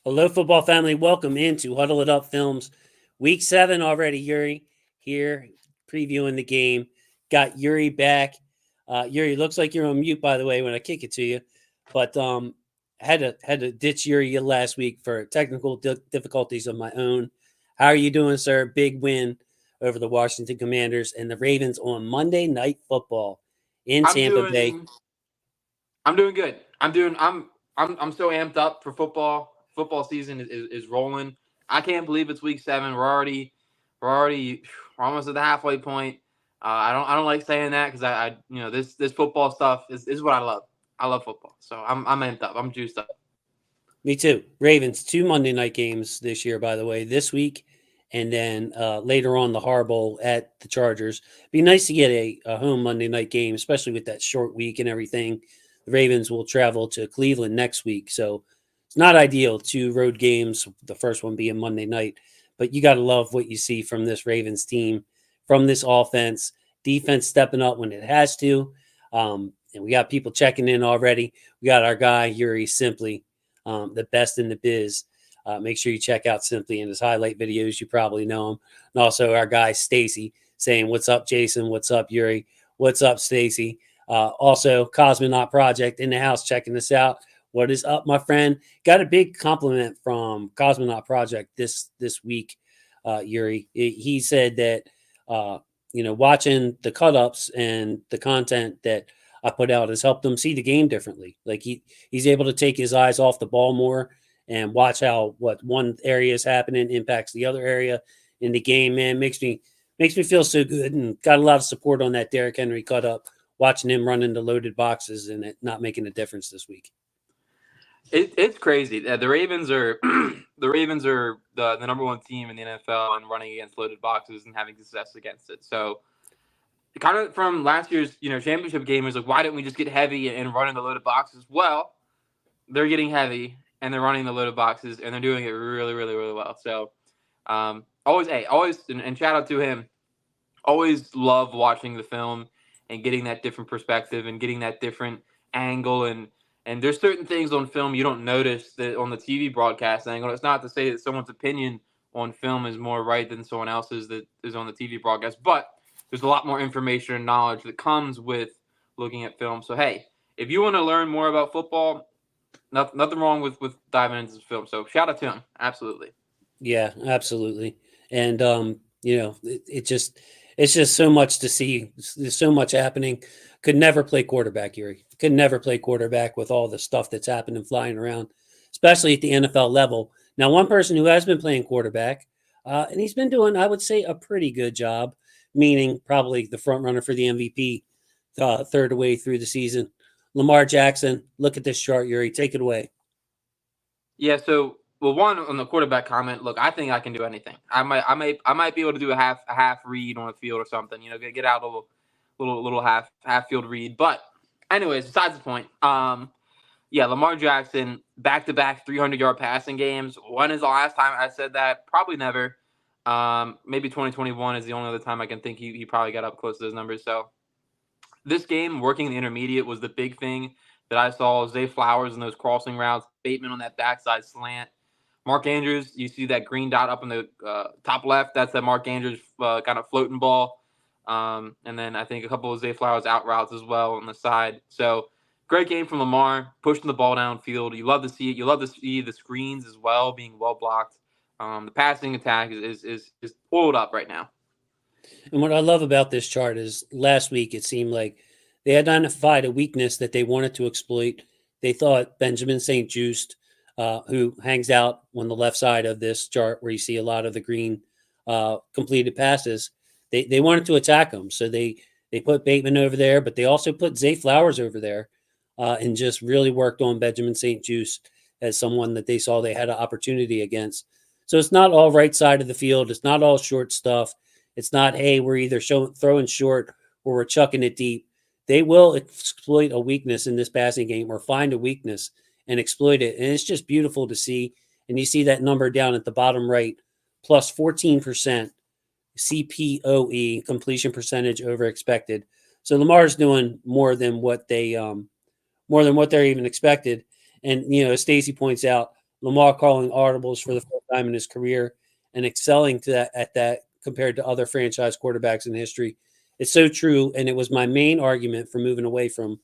Hello, football family. Welcome into Huddle It Up Films. Week 7 already, Yuri. Here, previewing the game. Got Yuri back. Yuri, looks like you're on mute, by the way, when I kick it to you. But had to ditch Yuri last week for technical difficulties of my own. How are you doing, sir? Big win over the Washington Commanders and the Ravens on Monday Night Football in I'm Tampa Bay. doing I'm doing good. I'm so amped up for football. Football season is rolling. I can't believe it's week 7. We're almost at the halfway point. I don't like saying that because this football stuff is what I love. I love football. So I'm amped up. I'm juiced up. Me too. Ravens, 2 Monday night games this year, by the way, this week. And then later on, the Harbaugh at the Chargers. Be nice to get a home Monday night game, especially with that short week and everything. The Ravens will travel to Cleveland next week. So it's not ideal. 2 road games, the first one being Monday night. But you got to love what you see from this Ravens team, from this offense, defense stepping up when it has to. And we got people checking in already. We got our guy, Yuri Simply, the best in the biz. Make sure you check out Simply in his highlight videos. You probably know him. And also our guy Stacy saying, "What's up, Jason? What's up, Yuri? What's up, Stacy?" Also, Cosmonaut Project in the house checking this out. What is up, my friend? Got a big compliment from Cosmonaut Project this week, Yuri. He said that watching the cut ups and the content that I put out has helped him see the game differently. Like he's able to take his eyes off the ball more and watch how what one area is happening impacts the other area in the game. Man, makes me feel so good, and got a lot of support on that Derrick Henry cut up. Watching him run into loaded boxes and it not making a difference this week. It's crazy. The Ravens are the number one team in the NFL and running against loaded boxes and having success against it. So kind of from last year's championship game is like, why didn't we just get heavy and run in the loaded boxes? Well, they're getting heavy and they're running the loaded boxes and they're doing it really, really, really well. So always and shout out to him. Always love watching the film and getting that different perspective and getting that different angle and there's certain things on film you don't notice that on the TV broadcast angle. It's not to say that someone's opinion on film is more right than someone else's that is on the TV broadcast, but there's a lot more information and knowledge that comes with looking at film. So hey, if you want to learn more about football, nothing wrong with diving into film. So shout out to him. Absolutely. Yeah, absolutely. And it's just so much to see. There's so much happening. Could never play quarterback, Yuri. Could never play quarterback with all the stuff that's happening flying around, especially at the NFL level. Now, one person who has been playing quarterback, and he's been doing, I would say, a pretty good job, meaning probably the front runner for the MVP, third way through the season. Lamar Jackson. Look at this chart, Yuri. Take it away. Yeah. So, well, one on the quarterback comment. Look, I think I can do anything. I might be able to do a half read on the field or something. Get out a little half field read. But, anyways, besides the point. Yeah, Lamar Jackson back-to-back 300-yard passing games. When is the last time I said that? Probably never. Maybe 2021 is the only other time I can think he probably got up close to those numbers. So this game, working the intermediate, was the big thing that I saw. Zay Flowers in those crossing routes, Bateman on that backside slant. Mark Andrews, you see that green dot up in the top left. That's that Mark Andrews kind of floating ball. And then I think a couple of Zay Flowers out routes as well on the side. So great game from Lamar, pushing the ball downfield. You love to see it. You love to see the screens as well being well blocked. The passing attack is oiled up right now. And what I love about this chart is last week it seemed like they identified a weakness that they wanted to exploit. They thought Benjamin St. Just, who hangs out on the left side of this chart where you see a lot of the green completed passes, they wanted to attack him. So they put Bateman over there, but they also put Zay Flowers over there and just really worked on Benjamin St. Just as someone that they saw they had an opportunity against. So it's not all right side of the field. It's not all short stuff. It's not, hey, we're either throwing short or we're chucking it deep. They will exploit a weakness in this passing game or find a weakness and exploit it. And it's just beautiful to see. And you see that number down at the bottom right, plus 14% CPOE, completion percentage over expected. So Lamar's doing more than what they're even expected. And as Stacy points out, Lamar calling audibles for the first time in his career and excelling to that at that compared to other franchise quarterbacks in history. It's so true, and it was my main argument for moving away from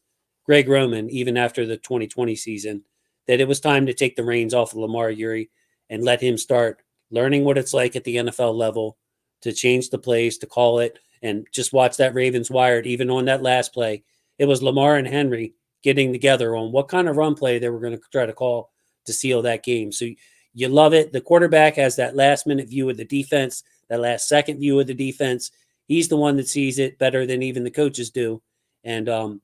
Greg Roman even after the 2020 season that it was time to take the reins off of Lamar Uri and let him start learning what it's like at the NFL level to change the plays, to call it, and just watch that Ravens wired. Even on that last play, it was Lamar and Henry getting together on what kind of run play they were going to try to call to seal that game. So you love it. The quarterback has that last minute view of the defense, that last second view of the defense. He's the one that sees it better than even the coaches do. And to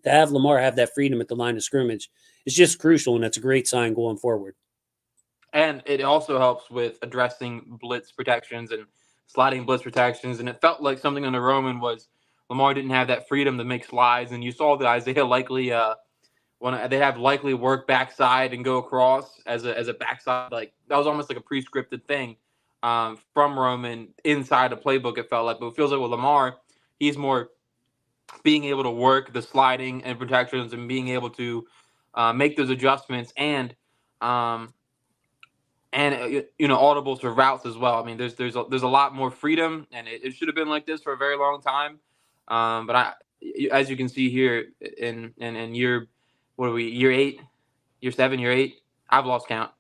have Lamar have that freedom at the line of scrimmage is just crucial, and that's a great sign going forward. And it also helps with addressing blitz protections and sliding blitz protections. And it felt like something under Roman was Lamar didn't have that freedom to make slides. And you saw that Isaiah likely when they have likely work backside and go across as a backside, like that was almost like a pre-scripted thing from Roman inside the playbook. It felt like, but it feels like with Lamar, he's more being able to work the sliding and protections and being able to make those adjustments and audibles for routes as well. I mean, there's a lot more freedom, and it should have been like this for a very long time. But as you can see here in year, what are we, year 8, year 7, year 8? I've lost count.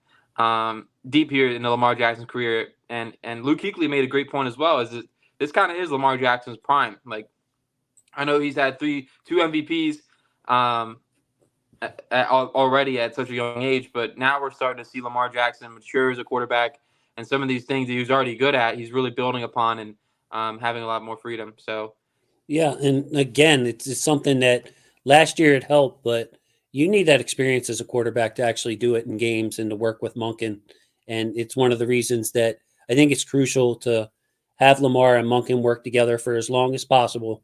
Deep here in the Lamar Jackson career, and Luke Kuechly made a great point as well. Is that this kind of is Lamar Jackson's prime? Like, I know he's had 2 MVPs. Already at such a young age, but now we're starting to see Lamar Jackson mature as a quarterback, and some of these things that he was already good at, he's really building upon and having a lot more freedom. So, yeah, and again, it's something that last year it helped, but you need that experience as a quarterback to actually do it in games and to work with Monken, and it's one of the reasons that I think it's crucial to have Lamar and Monken work together for as long as possible,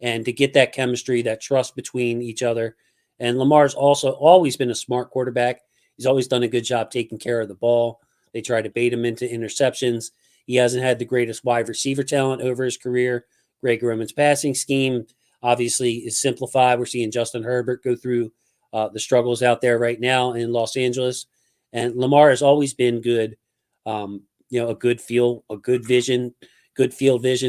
and to get that chemistry, that trust between each other. And Lamar's also always been a smart quarterback. He's always done a good job taking care of the ball. They try to bait him into interceptions. He hasn't had the greatest wide receiver talent over his career. Greg Roman's passing scheme obviously is simplified. We're seeing Justin Herbert go through the struggles out there right now in Los Angeles. And Lamar has always been good, a good field vision,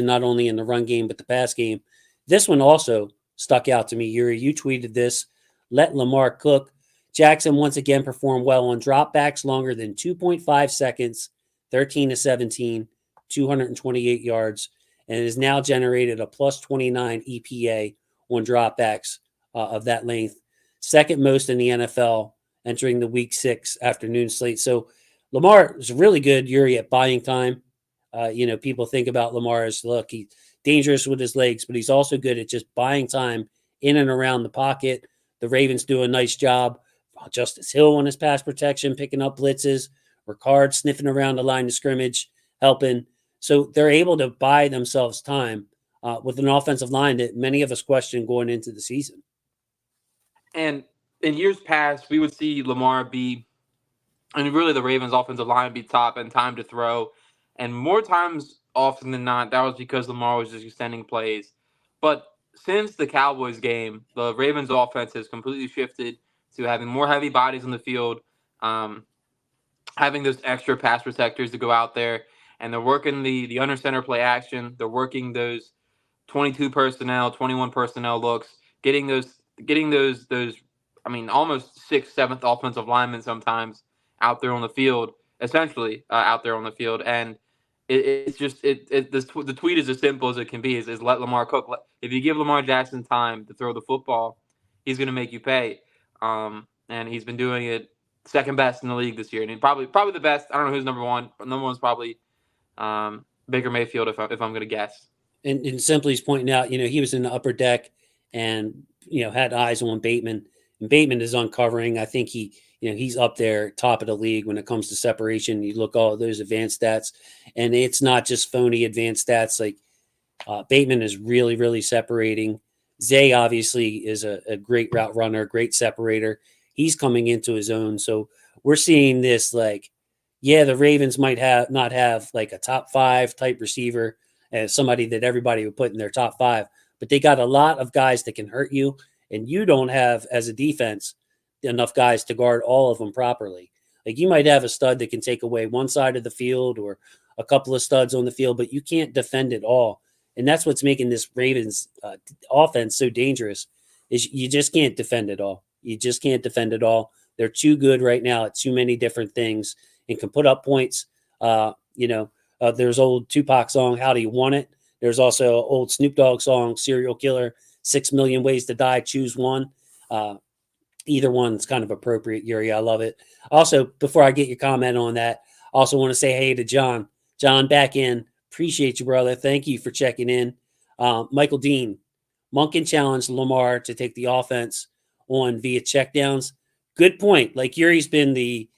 not only in the run game, but the pass game. This one also stuck out to me, Yuri. You tweeted this. Let Lamar cook. Jackson once again performed well on dropbacks longer than 2.5 seconds, 13 to 17, 228 yards, and has now generated a plus 29 EPA on dropbacks of that length. Second most in the NFL entering the week 6 afternoon slate. So Lamar is really good, Yuri, at buying time. People think about Lamar as, look, he's dangerous with his legs, but he's also good at just buying time in and around the pocket. The Ravens do a nice job. Justice Hill on his pass protection, picking up blitzes. Ricard sniffing around the line of scrimmage, helping. So they're able to buy themselves time with an offensive line that many of us question going into the season. And in years past, we would see Lamar be, and really the Ravens offensive line be top and time to throw. And more times often than not, that was because Lamar was just extending plays. But since the Cowboys game, the Ravens offense has completely shifted to having more heavy bodies on the field, having those extra pass protectors to go out there, and they're working the under center play action. They're working those 22 personnel, 21 personnel looks, getting those. I mean, almost 6th, 7th offensive linemen sometimes out there on the field, essentially out there on the field, and the tweet is as simple as it can be. Is let Lamar cook. If you give Lamar Jackson time to throw the football, he's going to make you pay. And he's been doing it second best in the league this year, and probably the best. I don't know who's number one. But number one's probably Baker Mayfield, if I'm going to guess. And Simply's pointing out, he was in the upper deck and had eyes on Bateman, and Bateman is uncovering. I think he's up there top of the league when it comes to separation. You look all those advanced stats, and it's not just phony advanced stats. Like Bateman is really, really separating. Zay obviously is a great route runner, great separator. He's coming into his own. So we're seeing this the Ravens might not have like a top 5 type receiver as somebody that everybody would put in their top 5, but they got a lot of guys that can hurt you, and you don't have, as a defense, enough guys to guard all of them properly. Like you might have a stud that can take away one side of the field or a couple of studs on the field, but you can't defend it all. And that's what's making this Ravens offense so dangerous is you just can't defend it all. You just can't defend it all. They're too good right now at too many different things and can put up points. There's old Tupac song, How Do You Want It? There's also old Snoop Dogg song, Serial Killer, 6 Million Ways to Die, Choose One. Either one's kind of appropriate, Yuri. I love it. Also, before I get your comment on that, I also want to say hey to John. John, back in. Appreciate you, brother. Thank you for checking in. Michael Dean, Monken challenged Lamar to take the offense on via checkdowns. Good point. Like Yuri's been the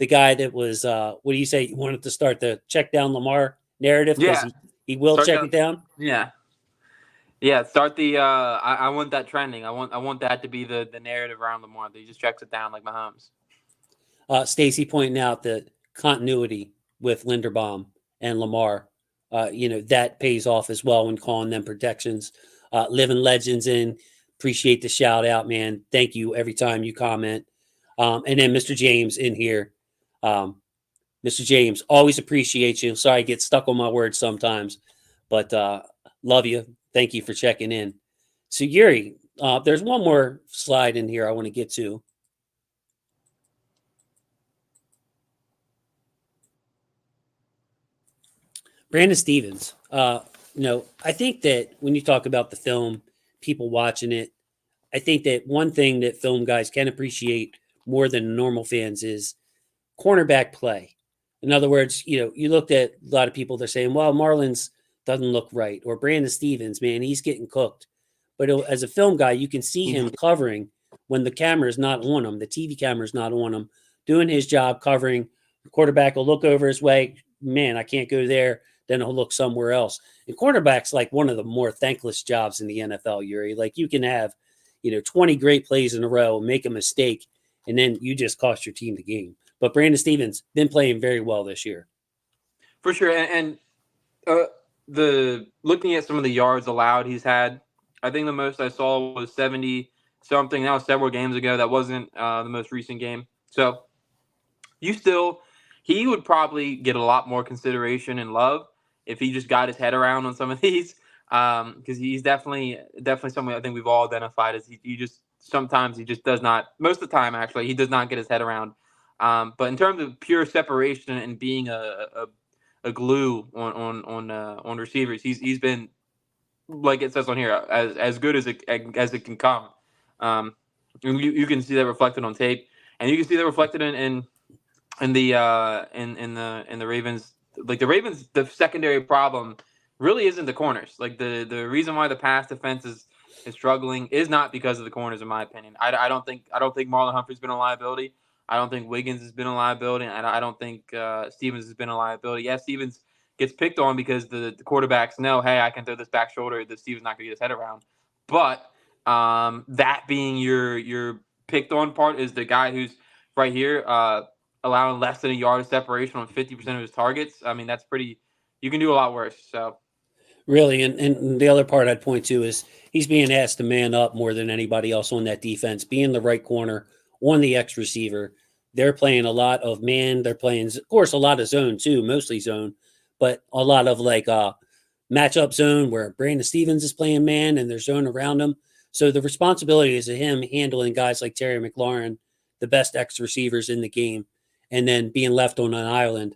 guy that was, what do you say? You wanted to start the check down Lamar narrative because he will Start check it down. Yeah. Yeah, start the. I want that trending. I want that to be the narrative around Lamar. That he just checks it down like Mahomes. Stacy pointing out that continuity with Linderbaum and Lamar, that pays off as well when calling them protections. Living Legends in. Appreciate the shout out, man. Thank you every time you comment. And then Mr. James in here. Mr. James, always appreciate you. Sorry, I get stuck on my words sometimes, but love you. Thank you for checking in. So, Yuri, there's one more slide in here I want to get to. Brandon Stevens. I think that when you talk about the film, people watching it, I think that one thing that film guys can appreciate more than normal fans is cornerback play. In other words, you looked at a lot of people, they're saying, well, Marlins doesn't look right. Or Brandon Stevens, man, he's getting cooked. But as a film guy, you can see him covering when the camera is not on him, the TV camera is not on him, doing his job covering. The quarterback will look over his way. Man, I can't go there. Then he'll look somewhere else. And cornerback's like one of the more thankless jobs in the NFL, Yuri. Like you can have, 20 great plays in a row, make a mistake, and then you just cost your team the game. But Brandon Stevens been playing very well this year. For sure. And the looking at some of the yards allowed he's had, I think the most I saw was 70 something. That was several games ago. That wasn't the most recent game. So he would probably get a lot more consideration and love if he just got his head around on some of these. Because he's definitely something I think we've all identified as he just sometimes he just does not, most of the time actually, he does not get his head around. But in terms of pure separation and being a glue on receivers, he's been, like it says on here, as good as it can come. You can see that reflected on tape, and you can see that reflected in the Ravens. Like the Ravens, the secondary problem really isn't the corners. Like the reason why the pass defense is struggling is not because of the corners, in my opinion. I don't think Marlon Humphrey's been a liability. I don't think Wiggins has been a liability, and I don't think Stevens has been a liability. Yeah, Stevens gets picked on because the quarterbacks know, hey, I can throw this back shoulder that Stevens not going to get his head around. But that being your picked on part is the guy who's right here allowing less than a yard of separation on 50% of his targets. I mean, that's pretty – you can do a lot worse. So really, and the other part I'd point to is he's being asked to man up more than anybody else on that defense, being the right corner on the X receiver. They're playing a lot of man. They're playing, of course, a lot of zone too, mostly zone, but a lot of like matchup zone where Brandon Stevens is playing man and there's zone around him. So the responsibility is of him handling guys like Terry McLaurin, the best X receivers in the game, and then being left on an island.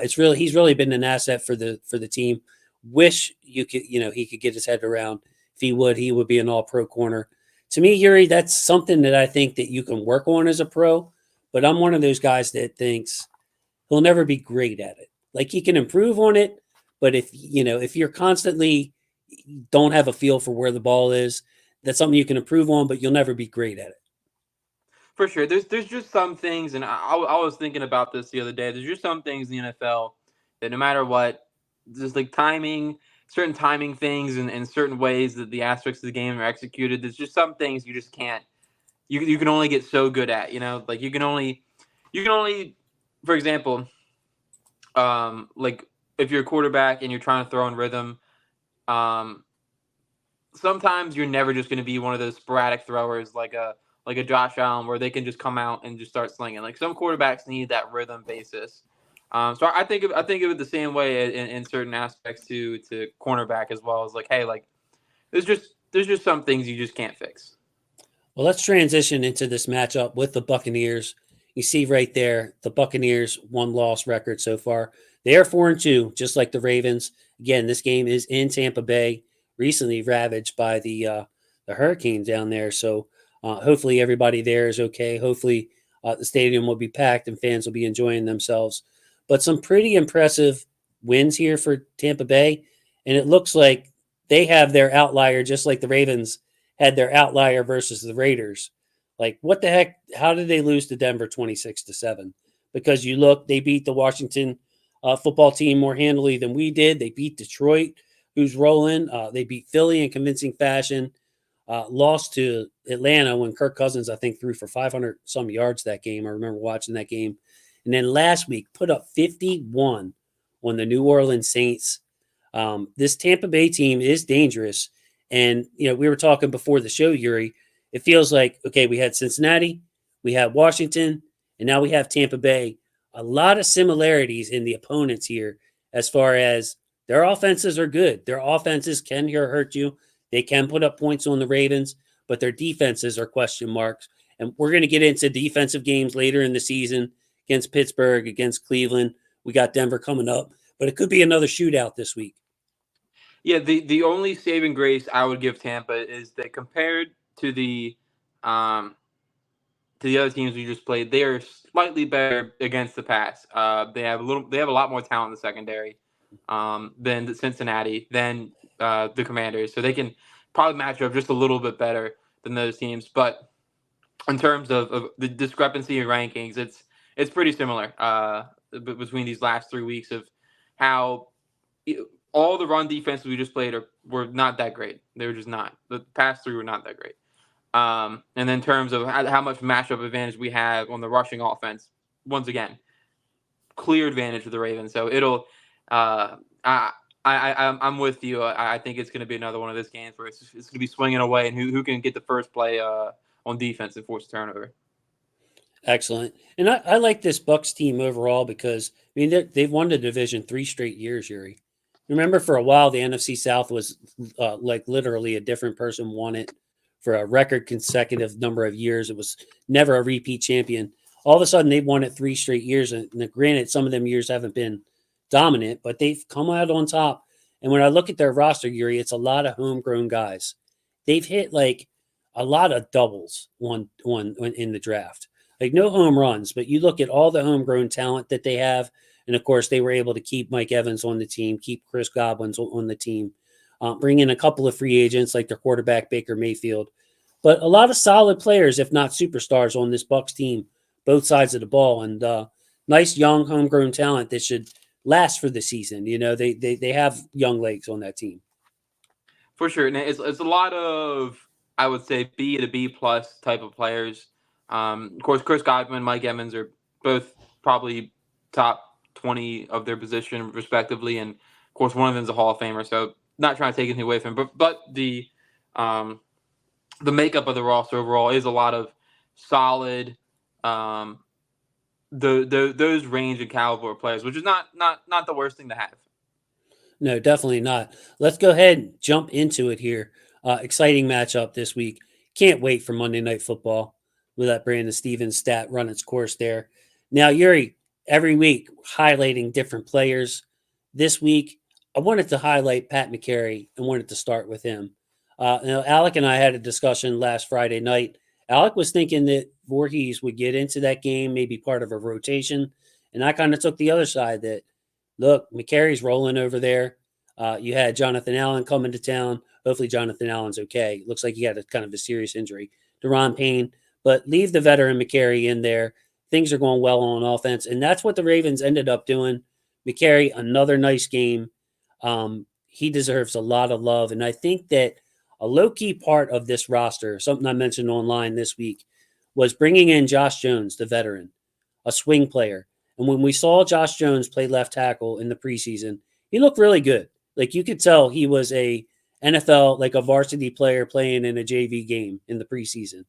He's really been an asset for the team. Wish he could get his head around. If he would be an all-pro corner. To me, Yuri, that's something that I think that you can work on as a pro, but I'm one of those guys that thinks he'll never be great at it. Like he can improve on it, but if you're constantly don't have a feel for where the ball is, that's something you can improve on, but you'll never be great at it. For sure. There's just some things, and I was thinking about this the other day. There's just some things in the NFL that no matter what, just like certain timing things and certain ways that the aspects of the game are executed, there's just some things you just can't, you can only get so good at, like you can only, for example, like if you're a quarterback and you're trying to throw in rhythm, sometimes you're never just going to be one of those sporadic throwers like a like a Josh Allen, where they can just come out and just start slinging. Like some quarterbacks need that rhythm basis. So I think of it the same way in certain aspects to cornerback as well. As like, hey, like there's just some things you just can't fix. Well, let's transition into this matchup with the Buccaneers. You see right there, the Buccaneers 1-loss record so far. They are 4-2, just like the Ravens. Again, this game is in Tampa Bay, recently ravaged by the hurricane down there. So hopefully everybody there is okay. Hopefully the stadium will be packed and fans will be enjoying themselves. But some pretty impressive wins here for Tampa Bay, and it looks like they have their outlier, just like the Ravens had their outlier versus the Raiders. Like, what the heck? How did they lose to Denver 26-7? Because you look, they beat the Washington football team more handily than we did. They beat Detroit, who's rolling. They beat Philly in convincing fashion. Lost to Atlanta when Kirk Cousins, I think, threw for 500 some yards that game. I remember watching that game. And then last week, put up 51 on the New Orleans Saints. This Tampa Bay team is dangerous. And, we were talking before the show, Yuri. It feels like, okay, we had Cincinnati, we had Washington, and now we have Tampa Bay. A lot of similarities in the opponents here as far as their offenses are good. Their offenses can hurt you. They can put up points on the Ravens, but their defenses are question marks. And we're going to get into defensive games later in the season against Pittsburgh, against Cleveland. We got Denver coming up, but it could be another shootout this week. Yeah, the only saving grace I would give Tampa is that compared to the other teams we just played, they are slightly better against the pass. They have a lot more talent in the secondary than the Cincinnati, than the Commanders, so they can probably match up just a little bit better than those teams. But in terms of the discrepancy in rankings, it's pretty similar between these last 3 weeks of how all the run defense we just played were not that great. They were just not. The past 3 were not that great. And then in terms of how much matchup advantage we have on the rushing offense, once again, clear advantage for the Ravens. So it'll. I'm with you. I think it's going to be another one of those games where it's going to be swinging away, and who can get the first play on defense and force a turnover. Excellent. And I like this Bucs team overall because, they've won the division 3 straight years, Yuri. Remember, for a while, the NFC South was like literally a different person won it for a record consecutive number of years. It was never a repeat champion. All of a sudden, they've won it 3 straight years. And granted, some of them years haven't been dominant, but they've come out on top. And when I look at their roster, Yuri, it's a lot of homegrown guys. They've hit like a lot of doubles in the draft. Like no home runs, but you look at all the homegrown talent that they have. And of course, they were able to keep Mike Evans on the team, keep Chris Godwin on the team, bring in a couple of free agents like their quarterback, Baker Mayfield. But a lot of solid players, if not superstars, on this Bucs team, both sides of the ball. And nice young homegrown talent that should last for the season. They have young legs on that team. For sure. And it's a lot of, I would say, B to B plus type of players. Of course, Chris Godwin, Mike Evans are both probably top 20 of their position respectively, and of course one of them is a Hall of Famer, so not trying to take anything away from him, but the makeup of the roster overall is a lot of solid those range and caliber players, which is not the worst thing to have. No, definitely not. Let's go ahead and jump into it here. Exciting matchup this week. Can't wait for Monday Night Football. We'll let Brandon Stevens stat run its course there. Now, Yuri, every week highlighting different players. This week, I wanted to highlight Pat Mekari and wanted to start with him. Alec and I had a discussion last Friday night. Alec was thinking that Voorhees would get into that game, maybe part of a rotation. And I kind of took the other side that, look, Mekari's rolling over there. You had Jonathan Allen coming to town. Hopefully Jonathan Allen's okay. Looks like he had a kind of a serious injury. Deron Payne. But leave the veteran Mekari in there. Things are going well on offense. And that's what the Ravens ended up doing. Mekari, another nice game. He deserves a lot of love. And I think that a low-key part of this roster, something I mentioned online this week, was bringing in Josh Jones, the veteran, a swing player. And when we saw Josh Jones play left tackle in the preseason, he looked really good. Like you could tell he was a NFL, like a varsity player playing in a JV game in the preseason.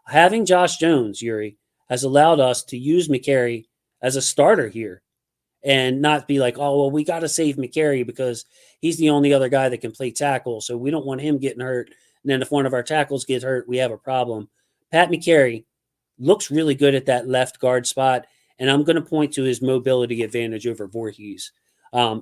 Having Josh Jones, Yuri, has allowed us to use Mekari as a starter here and not be like, oh, well, we got to save Mekari because he's the only other guy that can play tackle. So we don't want him getting hurt. And then if one of our tackles gets hurt, we have a problem. Pat Mekari looks really good at that left guard spot. And I'm going to point to his mobility advantage over Voorhees.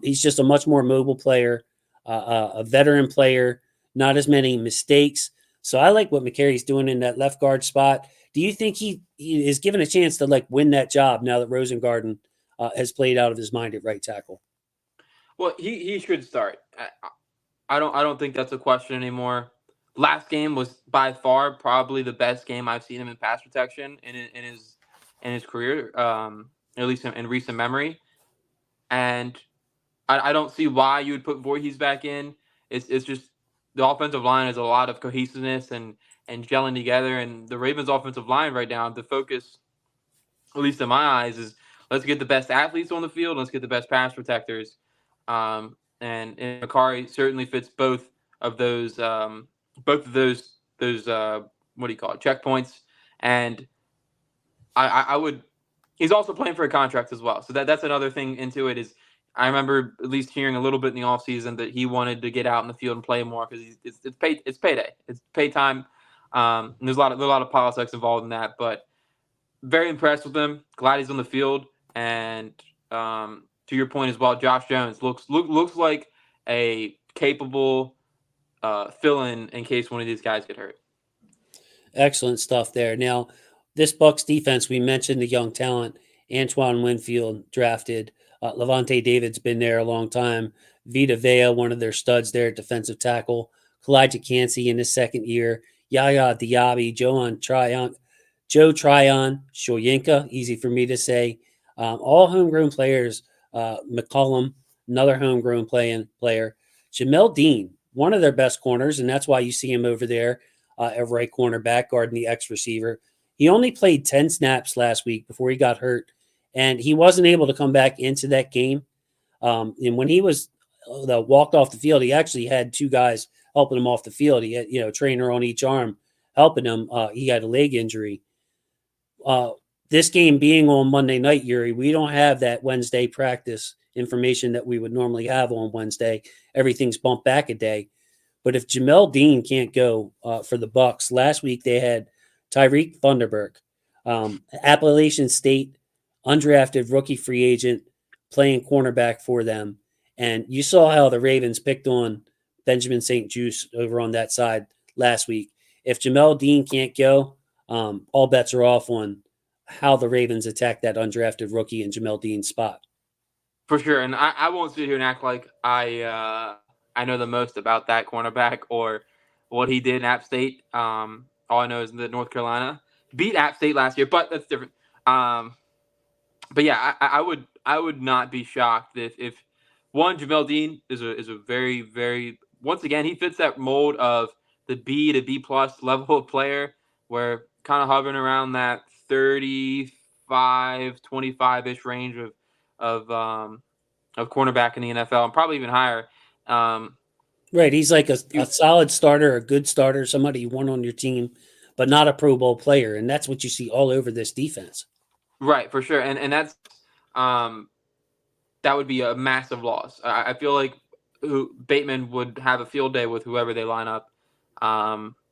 He's just a much more mobile player, a veteran player, not as many mistakes. So I like what Mekari's doing in that left guard spot. Do you think he is given a chance to like win that job now that Rosengarten has played out of his mind at right tackle? Well, he should start. I don't think that's a question anymore. Last game was by far probably the best game I've seen him in pass protection in his career, at least in recent memory. And I don't see why you would put Voorhees back in. It's just the offensive line has a lot of cohesiveness and gelling together. And the Ravens' offensive line right now, the focus, at least in my eyes, is let's get the best athletes on the field. Let's get the best pass protectors. And Mekari certainly fits both of those what do you call it, checkpoints. And I would. He's also playing for a contract as well, so that's another thing into it. Is I remember at least hearing a little bit in the offseason that he wanted to get out in the field and play more because it's payday, it's pay time. And there's a lot of politics involved in that, but very impressed with him. Glad he's on the field, and to your point as well, Josh Jones looks like a capable fill in case one of these guys get hurt. Excellent stuff there. Now, this Bucks defense, we mentioned the young talent. Antoine Winfield drafted. Levante David's been there a long time. Vita Vea, one of their studs there at defensive tackle. Kalijah Cansey in his second year. Yaya Diaby, Joe Tryon, Shoyinka, easy for me to say. All homegrown players. McCollum, another homegrown player. Jamel Dean, one of their best corners, and that's why you see him over there at right cornerback guarding the X receiver. He only played 10 snaps last week before he got hurt, and he wasn't able to come back into that game. And when he was walked off the field, he actually had two guys helping him off the field. He had, a trainer on each arm helping him. He had a leg injury. Uh, this game being on Monday night, Yuri, we don't have that Wednesday practice information that we would normally have on Wednesday. Everything's bumped back a day. But if Jamel Dean can't go for the Bucks, last week they had Tyreek Thunderberg, Appalachian State, undrafted rookie free agent, playing cornerback for them. And you saw how the Ravens picked on Benjamin St. Juice over on that side last week. If Jamel Dean can't go, all bets are off on how the Ravens attack that undrafted rookie in Jamel Dean's spot. For sure, and I won't sit here and act like I know the most about that cornerback or what he did in App State. All I know is that North Carolina beat App State last year, but that's different. But yeah, I would not be shocked if one Jamel Dean is a very very once again he fits that mold of the B to B plus level of player where kind of hovering around that 35, 25 ish range of cornerback in the NFL and probably even higher. Um, Right. He's like a solid starter, a good starter, somebody you want on your team, but not a Pro Bowl player. And that's what you see all over this defense. right, for sure, and that's um, that would be a massive loss. I feel like Bateman would have a field day with whoever they line up.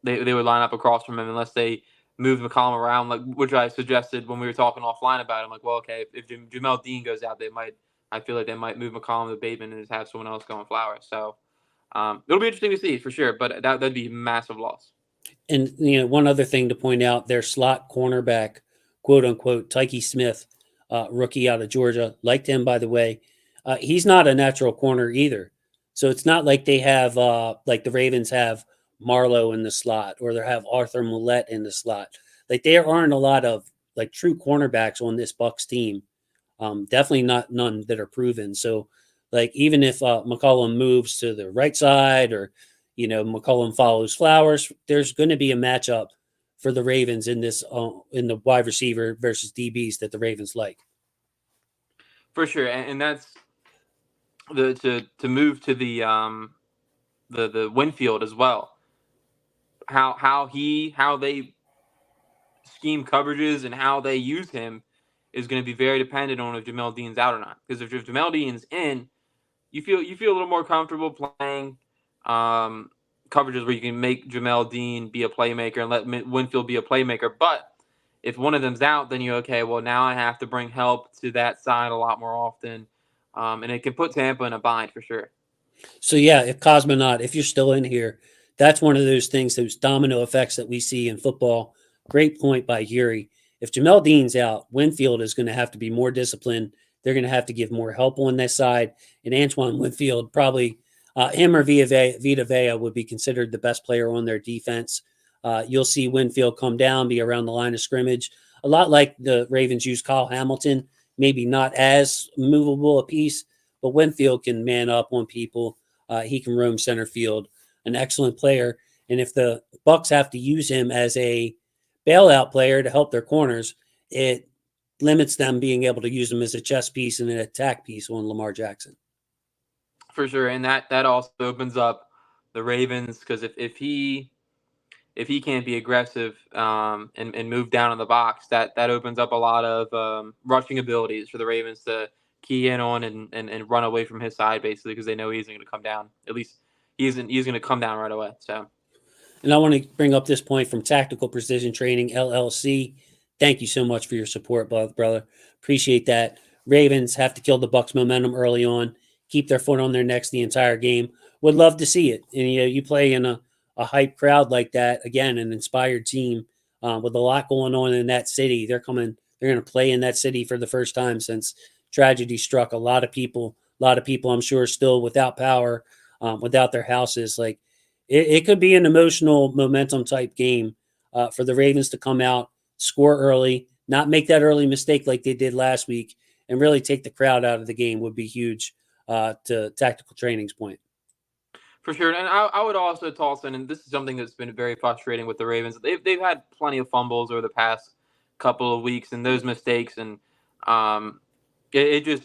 They would line up across from him unless they move McCollum around, like which I suggested when we were talking offline about it. I'm like, well, okay, if Jamel Dean goes out, they might. I feel like they might move McCollum to Bateman and just have someone else going Flowers. So it'll be interesting to see for sure, but that'd be a massive loss. And one other thing to point out: their slot cornerback, quote unquote, Tyke Smith, rookie out of Georgia, liked him by the way. He's not a natural corner either, so it's not like they have like the Ravens have Marlowe in the slot or they have Arthur Millette in the slot. Like there aren't a lot of like true cornerbacks on this Bucks team. Definitely not none that are proven. So, like even if McCollum moves to the right side or McCollum follows Flowers, there's going to be a matchup for the Ravens in this in the wide receiver versus DBs that the Ravens like. For sure, and that's to move to the Winfield as well. How they scheme coverages and how they use him is going to be very dependent on if Jamel Dean's out or not. Because if Jamel Dean's in, you feel a little more comfortable playing coverages where you can make Jamel Dean be a playmaker and let Winfield be a playmaker. But if one of them's out, then okay, well, now I have to bring help to that side a lot more often. And it can put Tampa in a bind for sure. So yeah, if Cosmonaut, if you're still in here, that's one of those things, those domino effects that we see in football. Great point by Yuri. If Jamel Dean's out, Winfield is going to have to be more disciplined. They're going to have to give more help on this side. And Antoine Winfield, probably him or Vita Vea would be considered the best player on their defense. You'll see Winfield come down, be around the line of scrimmage, a lot like the Ravens use Kyle Hamilton, maybe not as movable a piece, but Winfield can man up on people. He can roam center field, an excellent player. And if the Bucs have to use him as a bailout player to help their corners, it limits them being able to use him as a chess piece and an attack piece on Lamar Jackson. For sure, and that also opens up the Ravens because if he can't be aggressive and move down in the box, that opens up a lot of rushing abilities for the Ravens to key in on and run away from his side basically because they know he isn't going to come down. At least he's going to come down right away. So. And I want to bring up this point from Tactical Precision Training LLC. Thank you so much for your support, brother. Appreciate that. Ravens have to kill the Bucs momentum early on, keep their foot on their necks the entire game. Would love to see it. And you play in a hype crowd like that, again, an inspired team with a lot going on in that city. They're going to play in that city for the first time since tragedy struck. A lot of people, I'm sure, still without power, without their houses. Like it could be an emotional momentum type game for the Ravens to come out, score early, not make that early mistake like they did last week, and really take the crowd out of the game would be huge to Tactical Training's point. For sure, and I would also toss in, and this is something that's been very frustrating with the Ravens. They've had plenty of fumbles over the past couple of weeks, and those mistakes, and it just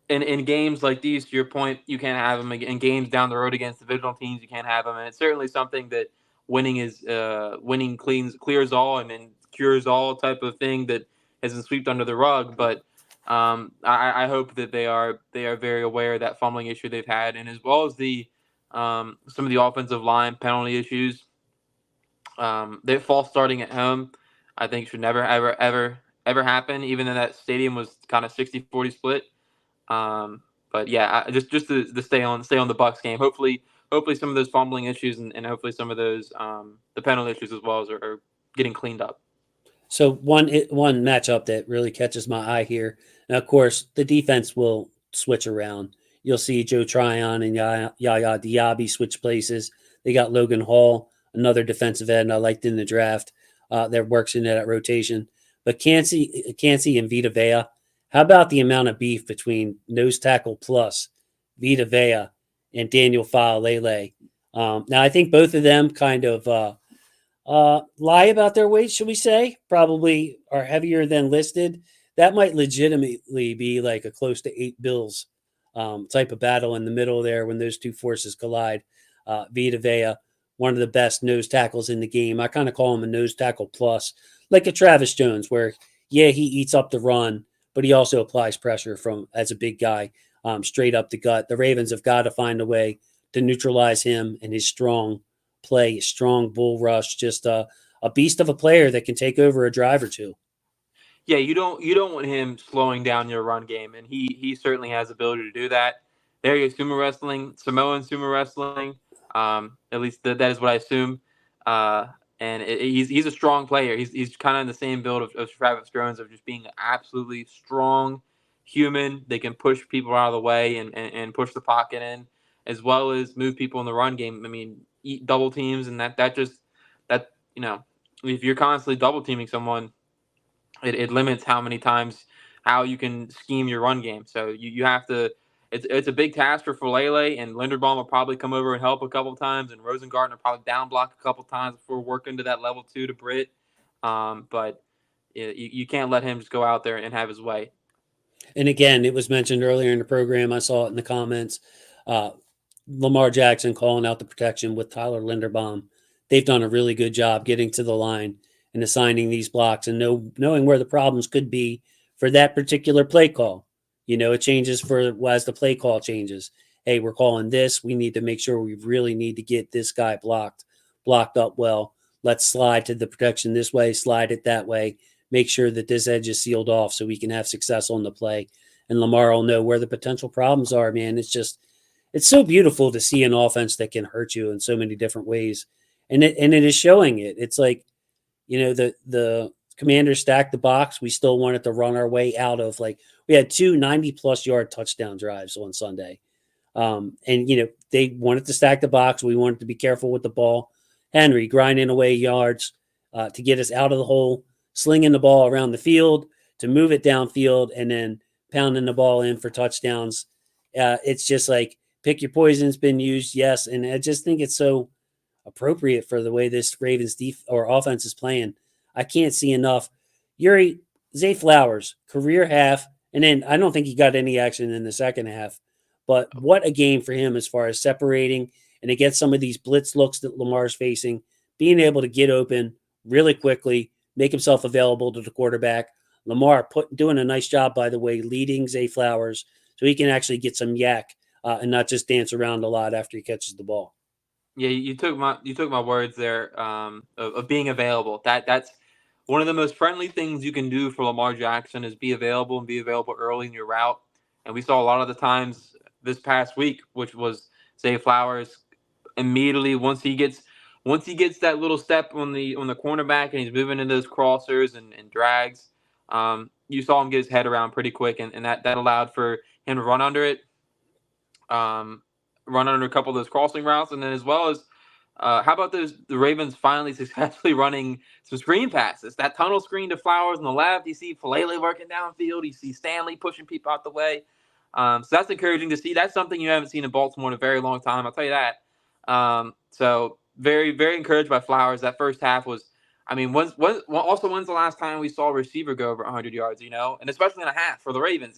in games like these, to your point, you can't have them. In games down the road against divisional teams, you can't have them, and it's certainly something that winning clears all and cures all type of thing that has been swept under the rug. But I hope that they are very aware of that fumbling issue they've had, and as well as some of the offensive line penalty issues. Their false starting at home, I think, should never, ever happen, even though that stadium was kind of 60-40 split. But yeah, just to stay on the Bucs game. Hopefully some of those fumbling issues and hopefully some of those the penalty issues as well are getting cleaned up. So one matchup that really catches my eye here, and of course the defense will switch around. You'll see Joe Tryon and Yaya Diaby switch places. They got Logan Hall, another defensive end I liked in the draft that works into that rotation. But Cansey and Vita Vea, how about the amount of beef between nose tackle plus Vita Vea and Daniel Faalele? Now, I think both of them kind of lie about their weight, should we say? Probably are heavier than listed. That might legitimately be like a close to 8 Bills type of battle in the middle there when those two forces collide. Vita Vea, one of the best nose tackles in the game. I kind of call him a nose tackle plus, like a Travis Jones, where, yeah, he eats up the run, but he also applies pressure as a big guy straight up the gut. The Ravens have got to find a way to neutralize him and his strong play, strong bull rush, just a beast of a player that can take over a drive or two. Yeah, you don't want him slowing down your run game, and he certainly has the ability to do that. There you go, Samoan sumo wrestling. At least that is what I assume. And he's a strong player. He's kind of in the same build of Travis Jones, of just being an absolutely strong human. They can push people out of the way and push the pocket in, as well as move people in the run game. I mean, eat double teams, and that if you're constantly double teaming someone, it limits how you can scheme your run game. So you have to. It's a big task for Faalele, and Linderbaum will probably come over and help a couple times, and Rosengarten will probably down block a couple times before working to that level 2 to Britt. But you can't let him just go out there and have his way. And again, it was mentioned earlier in the program. I saw it in the comments. Lamar Jackson calling out the protection with Tyler Linderbaum. They've done a really good job getting to the line and assigning these blocks and knowing where the problems could be for that particular play call. It changes as the play call changes. Hey, we're calling this. We need to make sure we really need to get this guy blocked up well. Let's slide to the protection this way, slide it that way, make sure that this edge is sealed off so we can have success on the play. And Lamar will know where the potential problems are, man. It's so beautiful to see an offense that can hurt you in so many different ways. And it is showing it. It's like, the Commanders stacked the box. We still wanted to run our way out of, like, we had 2 90-plus yard touchdown drives on Sunday. And they wanted to stack the box. We wanted to be careful with the ball. Henry grinding away yards to get us out of the hole, slinging the ball around the field to move it downfield, and then pounding the ball in for touchdowns. It's just like, pick your poison's been used, yes. And I just think it's so appropriate for the way this Ravens offense is playing. I can't see enough. Zay Flowers, career half, and then I don't think he got any action in the second half. But what a game for him as far as separating and against some of these blitz looks that Lamar's facing, being able to get open really quickly, make himself available to the quarterback. Lamar doing a nice job, by the way, leading Zay Flowers so he can actually get some yak and not just dance around a lot after he catches the ball. Yeah, you took my words there of being available. That's one of the most friendly things you can do for Lamar Jackson is be available and be available early in your route. And we saw a lot of the times this past week, which was Zay Flowers immediately once he gets that little step on the cornerback and he's moving into those crossers and drags. You saw him get his head around pretty quick, and that allowed for him to run under it. Run under a couple of those crossing routes, and then as well as how about the Ravens finally successfully running some screen passes? That tunnel screen to Flowers on the left. You see Falele working downfield. You see Stanley pushing people out the way. So that's encouraging to see. That's something you haven't seen in Baltimore in a very long time. I'll tell you that. So very, very encouraged by Flowers. That first half was, when's the last time we saw a receiver go over 100 yards, and especially in a half for the Ravens,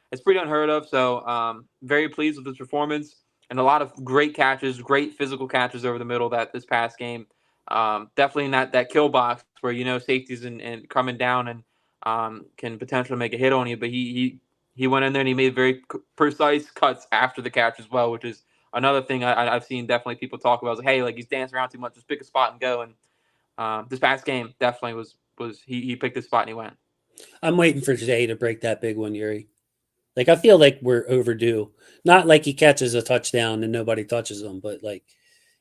it's pretty unheard of. So very pleased with this performance and a lot of great catches, great physical catches over the middle this past game. Definitely in that kill box where, safeties and coming down and can potentially make a hit on you. But he went in there and he made very precise cuts after the catch as well, which is another thing I've seen definitely people talk about. Is, hey, like he's dancing around too much. Just pick a spot and go. And this past game definitely was he picked his spot and he went. I'm waiting for today to break that big one, Yuri. Like, I feel like we're overdue. Not like he catches a touchdown and nobody touches him, but like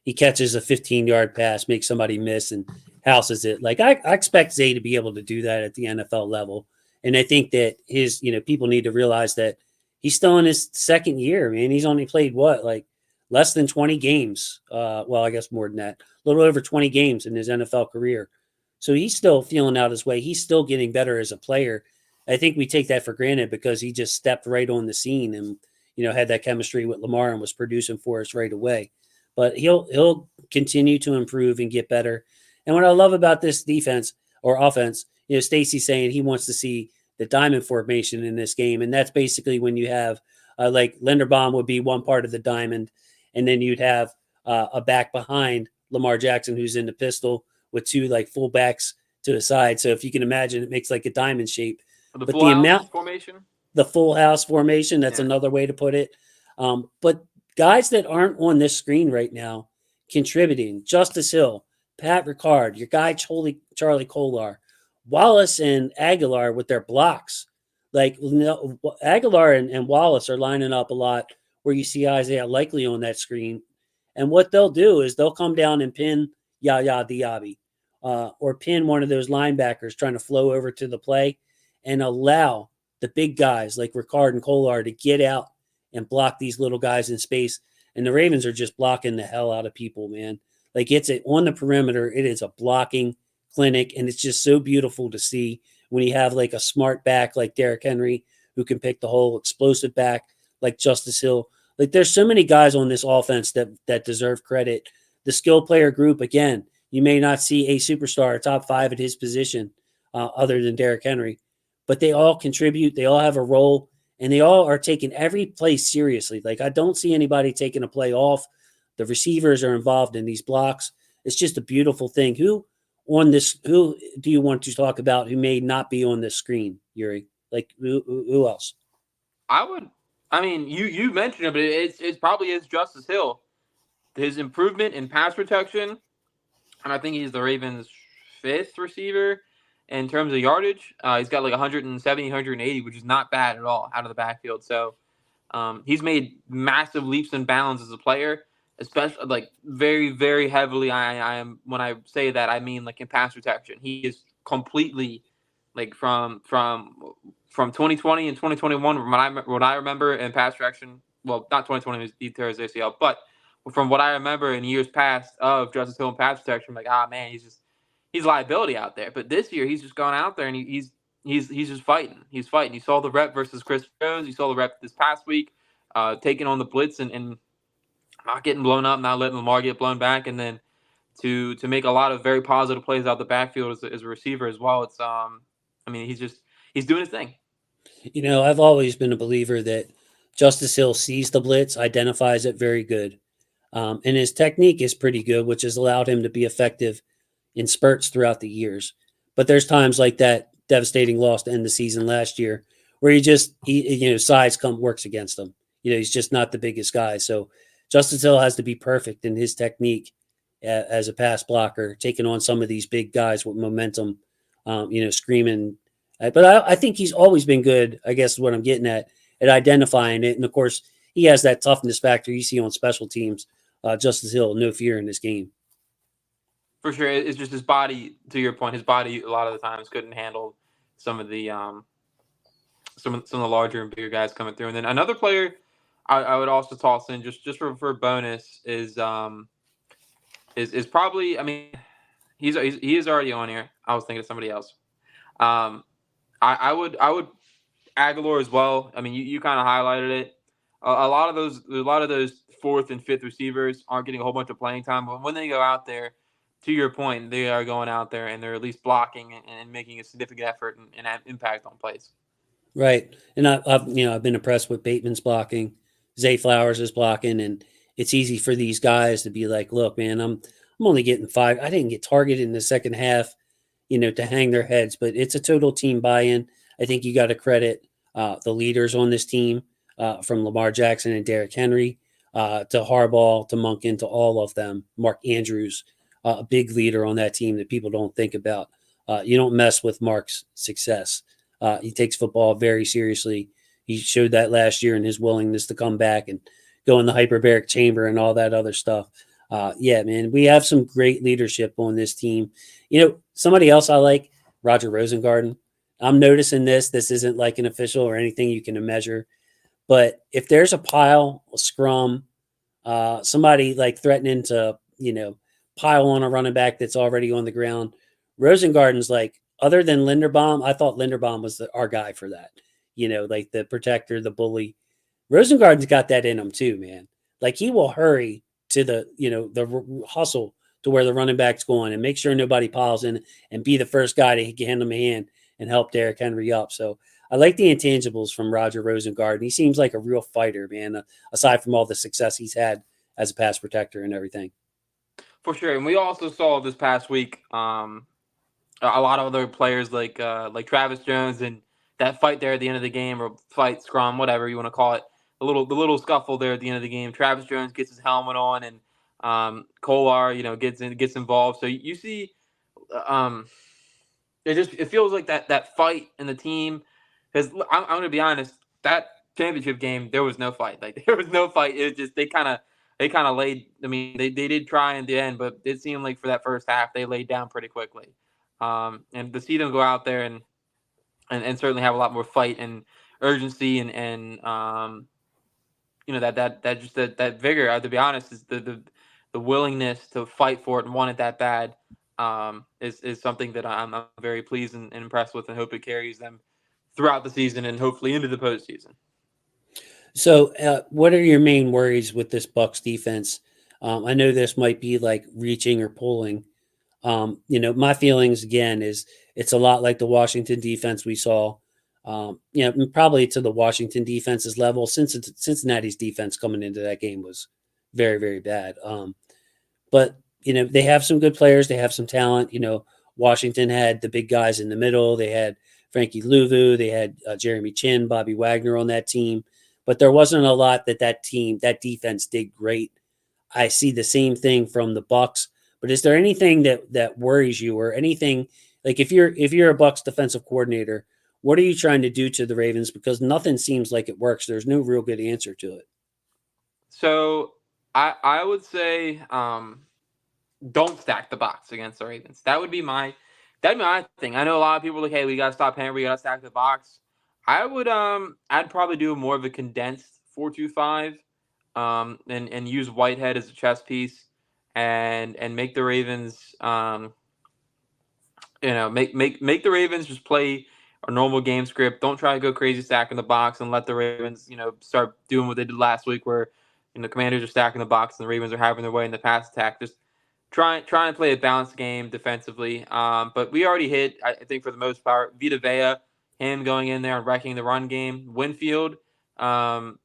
he catches a 15-yard pass, makes somebody miss, and houses it. Like, I expect Zay to be able to do that at the NFL level. And I think that people need to realize that he's still in his second year, man. He's only played less than 20 games. Well, I guess more than that. A little over 20 games in his NFL career. So he's still feeling out his way. He's still getting better as a player. I think we take that for granted because he just stepped right on the scene and, had that chemistry with Lamar and was producing for us right away. But he'll continue to improve and get better. And what I love about this defense or offense, Stacy's saying he wants to see the diamond formation in this game. And that's basically when you have like Linderbaum would be one part of the diamond. And then you'd have a back behind Lamar Jackson, who's in the pistol with 2 like full backs to the side. So if you can imagine, it makes like a diamond shape. The full house formation? The full house formation, that's another way to put it. But guys that aren't on this screen right now contributing, Justice Hill, Pat Ricard, your guy Charlie Kolar, Wallace and Aguilar with their blocks. Like Aguilar and Wallace are lining up a lot where you see Isaiah Likely on that screen. And what they'll do is they'll come down and pin Yaya Diaby or pin one of those linebackers trying to flow over to the play and allow the big guys like Ricard and Kolar to get out and block these little guys in space. And the Ravens are just blocking the hell out of people, man. Like on the perimeter, it is a blocking clinic. And it's just so beautiful to see when you have like a smart back like Derrick Henry who can pick the hole, explosive back like Justice Hill. Like there's so many guys on this offense that deserve credit. The skill player group, again, you may not see a superstar, a top 5 at his position other than Derrick Henry. But they all contribute. They all have a role, and they all are taking every play seriously. Like, I don't see anybody taking a play off. The receivers are involved in these blocks. It's just a beautiful thing. on this, who do you want to talk about who may not be on this screen, Yuri? Like who else? I would. I mean, you mentioned it, but it's probably is Justice Hill. His improvement in pass protection, and I think he's the Ravens' fifth receiver in terms of yardage. He's got like 170, 180, which is not bad at all out of the backfield. So he's made massive leaps and bounds as a player, especially like very, very heavily. I am when I say that I mean like in pass protection. He is completely like from 2020 and 2021 from what I remember in pass protection. Well, not 2020, he tore his ACL, but from what I remember in years past of Justice Hill and pass protection, I'm like, man, he's liability out there. But this year, he's just gone out there and he's just fighting. He's fighting. You saw the rep versus Chris Jones. You saw the rep this past week, taking on the blitz and not getting blown up, not letting Lamar get blown back, and then to make a lot of very positive plays out the backfield as a receiver as well. It's I mean, he's doing his thing. You know, I've always been a believer that Justice Hill sees the blitz, identifies it very good, and his technique is pretty good, which has allowed him to be effective in spurts throughout the years. But there's times like that devastating loss to end the season last year where size works against him. You know, he's just not the biggest guy. So Justice Hill has to be perfect in his technique as a pass blocker, taking on some of these big guys with momentum, screaming. But I think he's always been good, I guess is what I'm getting at identifying it. And of course, he has that toughness factor you see on special teams. Justice Hill, no fear in this game. For sure, it's just his body. To your point, his body a lot of the times couldn't handle some of the some of the larger and bigger guys coming through. And then another player I would also toss in just for bonus is probably. I mean, he is already on here. I was thinking of somebody else. I would Aguilar as well. I mean, you kind of highlighted it. A lot of those fourth and fifth receivers aren't getting a whole bunch of playing time, but when they go out there, to your point, they are going out there and they're at least blocking and making a significant effort and have impact on plays. Right, and I've been impressed with Bateman's blocking, Zay Flowers is blocking, and it's easy for these guys to be like, look, man, I'm only getting 5. I didn't get targeted in the second half, to hang their heads, but it's a total team buy-in. I think you got to credit the leaders on this team, from Lamar Jackson and Derrick Henry to Harbaugh to Monken to all of them. Mark Andrews, a big leader on that team that people don't think about. You don't mess with Mark's success. He takes football very seriously. He showed that last year in his willingness to come back and go in the hyperbaric chamber and all that other stuff. Yeah, man, we have some great leadership on this team. Somebody else I like, Roger Rosengarten. I'm noticing this. This isn't like an official or anything you can measure. But if there's a pile, a scrum, somebody like threatening to, pile on a running back that's already on the ground, Rosengarten's like, other than Linderbaum, I thought Linderbaum was our guy for that. Like the protector, the bully. Rosengarten's got that in him too, man. Like he will hurry to the hustle to where the running back's going and make sure nobody piles in and be the first guy to hand him a hand and help Derrick Henry up. So I like the intangibles from Roger Rosengarten. He seems like a real fighter, man, aside from all the success he's had as a pass protector and everything. For sure. And we also saw this past week a lot of other players like Travis Jones and that fight there at the end of the game, or fight, scrum, whatever you want to call it, the little scuffle there at the end of the game. Travis Jones gets his helmet on, and Kolar, gets involved. So you see, it feels like that fight in the team. Because I'm going to be honest, that championship game there was no fight. Like there was no fight. It was just they kind of laid. I mean, they did try in the end, but it seemed like for that first half they laid down pretty quickly. And to see them go out there and certainly have a lot more fight and urgency and that vigor. To be honest, is the willingness to fight for it and want it that bad is something that I'm very pleased and impressed with, and hope it carries them throughout the season and hopefully into the postseason. So, what are your main worries with this Bucs defense? I know this might be like reaching or pulling. My feelings again is it's a lot like the Washington defense we saw. Probably to the Washington defense's level. Cincinnati's defense coming into that game was very, very bad. But they have some good players. They have some talent. Washington had the big guys in the middle. They had Frankie Louvu. They had Jeremy Chin, Bobby Wagner on that team. But there wasn't a lot that defense did great. I see the same thing from the Bucs. But is there anything that worries you, or anything like if you're a Bucs defensive coordinator, what are you trying to do to the Ravens? Because nothing seems like it works. There's no real good answer to it. So I would say don't stack the box against the Ravens. That'd be my thing. I know a lot of people are like, hey, we gotta stop Henry, we gotta stack the box. I'd probably do more of a condensed 4-2-5, and use Whitehead as a chess piece, and make the Ravens make the Ravens just play a normal game script. Don't try to go crazy stacking the box, and let the Ravens, start doing what they did last week, where Commanders are stacking the box and the Ravens are having their way in the pass attack. Just try and play a balanced game defensively. But we already hit, I think, for the most part, Vita Vea, him going in there and wrecking the run game. Winfield, even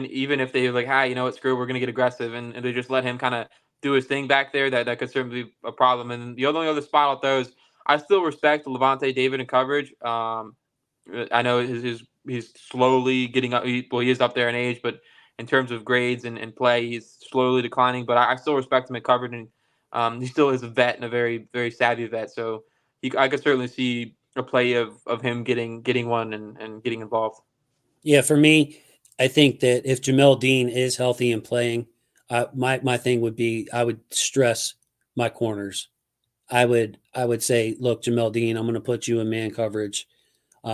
if they like, hey, screw it, we're gonna get aggressive, and they just let him kind of do his thing back there, that could certainly be a problem. And the only other spot I'll throw is, I still respect Levante David in coverage. I know he's slowly getting up. He is up there in age, but in terms of grades and play, he's slowly declining. But I still respect him in coverage, and he still is a vet, and a very, very savvy vet. So I could certainly see a play of him getting one and getting involved. Yeah, for me, I think that if Jamel Dean is healthy and playing, my thing would be I would stress my corners. I would say, look, Jamel Dean, I'm going to put you in man coverage.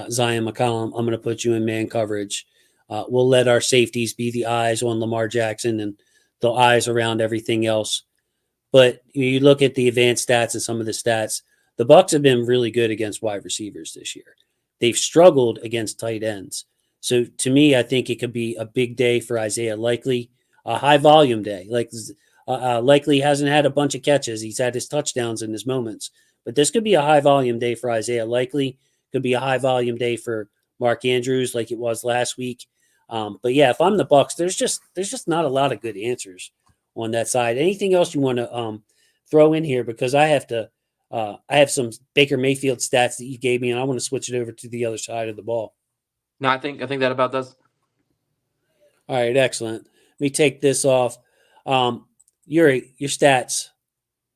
Zion McCollum, I'm going to put you in man coverage. We'll let our safeties be the eyes on Lamar Jackson and the eyes around everything else. But you look at the advanced stats and some of the stats, the Bucs have been really good against wide receivers this year. They've struggled against tight ends. So to me, I think it could be a big day for Isaiah Likely, a high volume day. Likely hasn't had a bunch of catches. He's had his touchdowns in his moments. But this could be a high volume day for Isaiah Likely. Could be a high volume day for Mark Andrews, like it was last week. But yeah, if I'm the Bucs, there's just not a lot of good answers on that side. Anything else you want to throw in here? Because I have some Baker Mayfield stats that you gave me, and I want to switch it over to the other side of the ball. No, I think that about does. All right, excellent. Let me take this off. Your stats.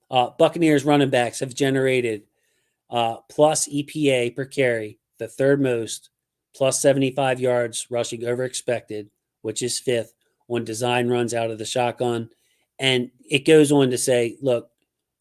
Buccaneers running backs have generated plus EPA per carry, the third most, plus 75 yards rushing over expected, which is fifth on design runs out of the shotgun. And it goes on to say, look,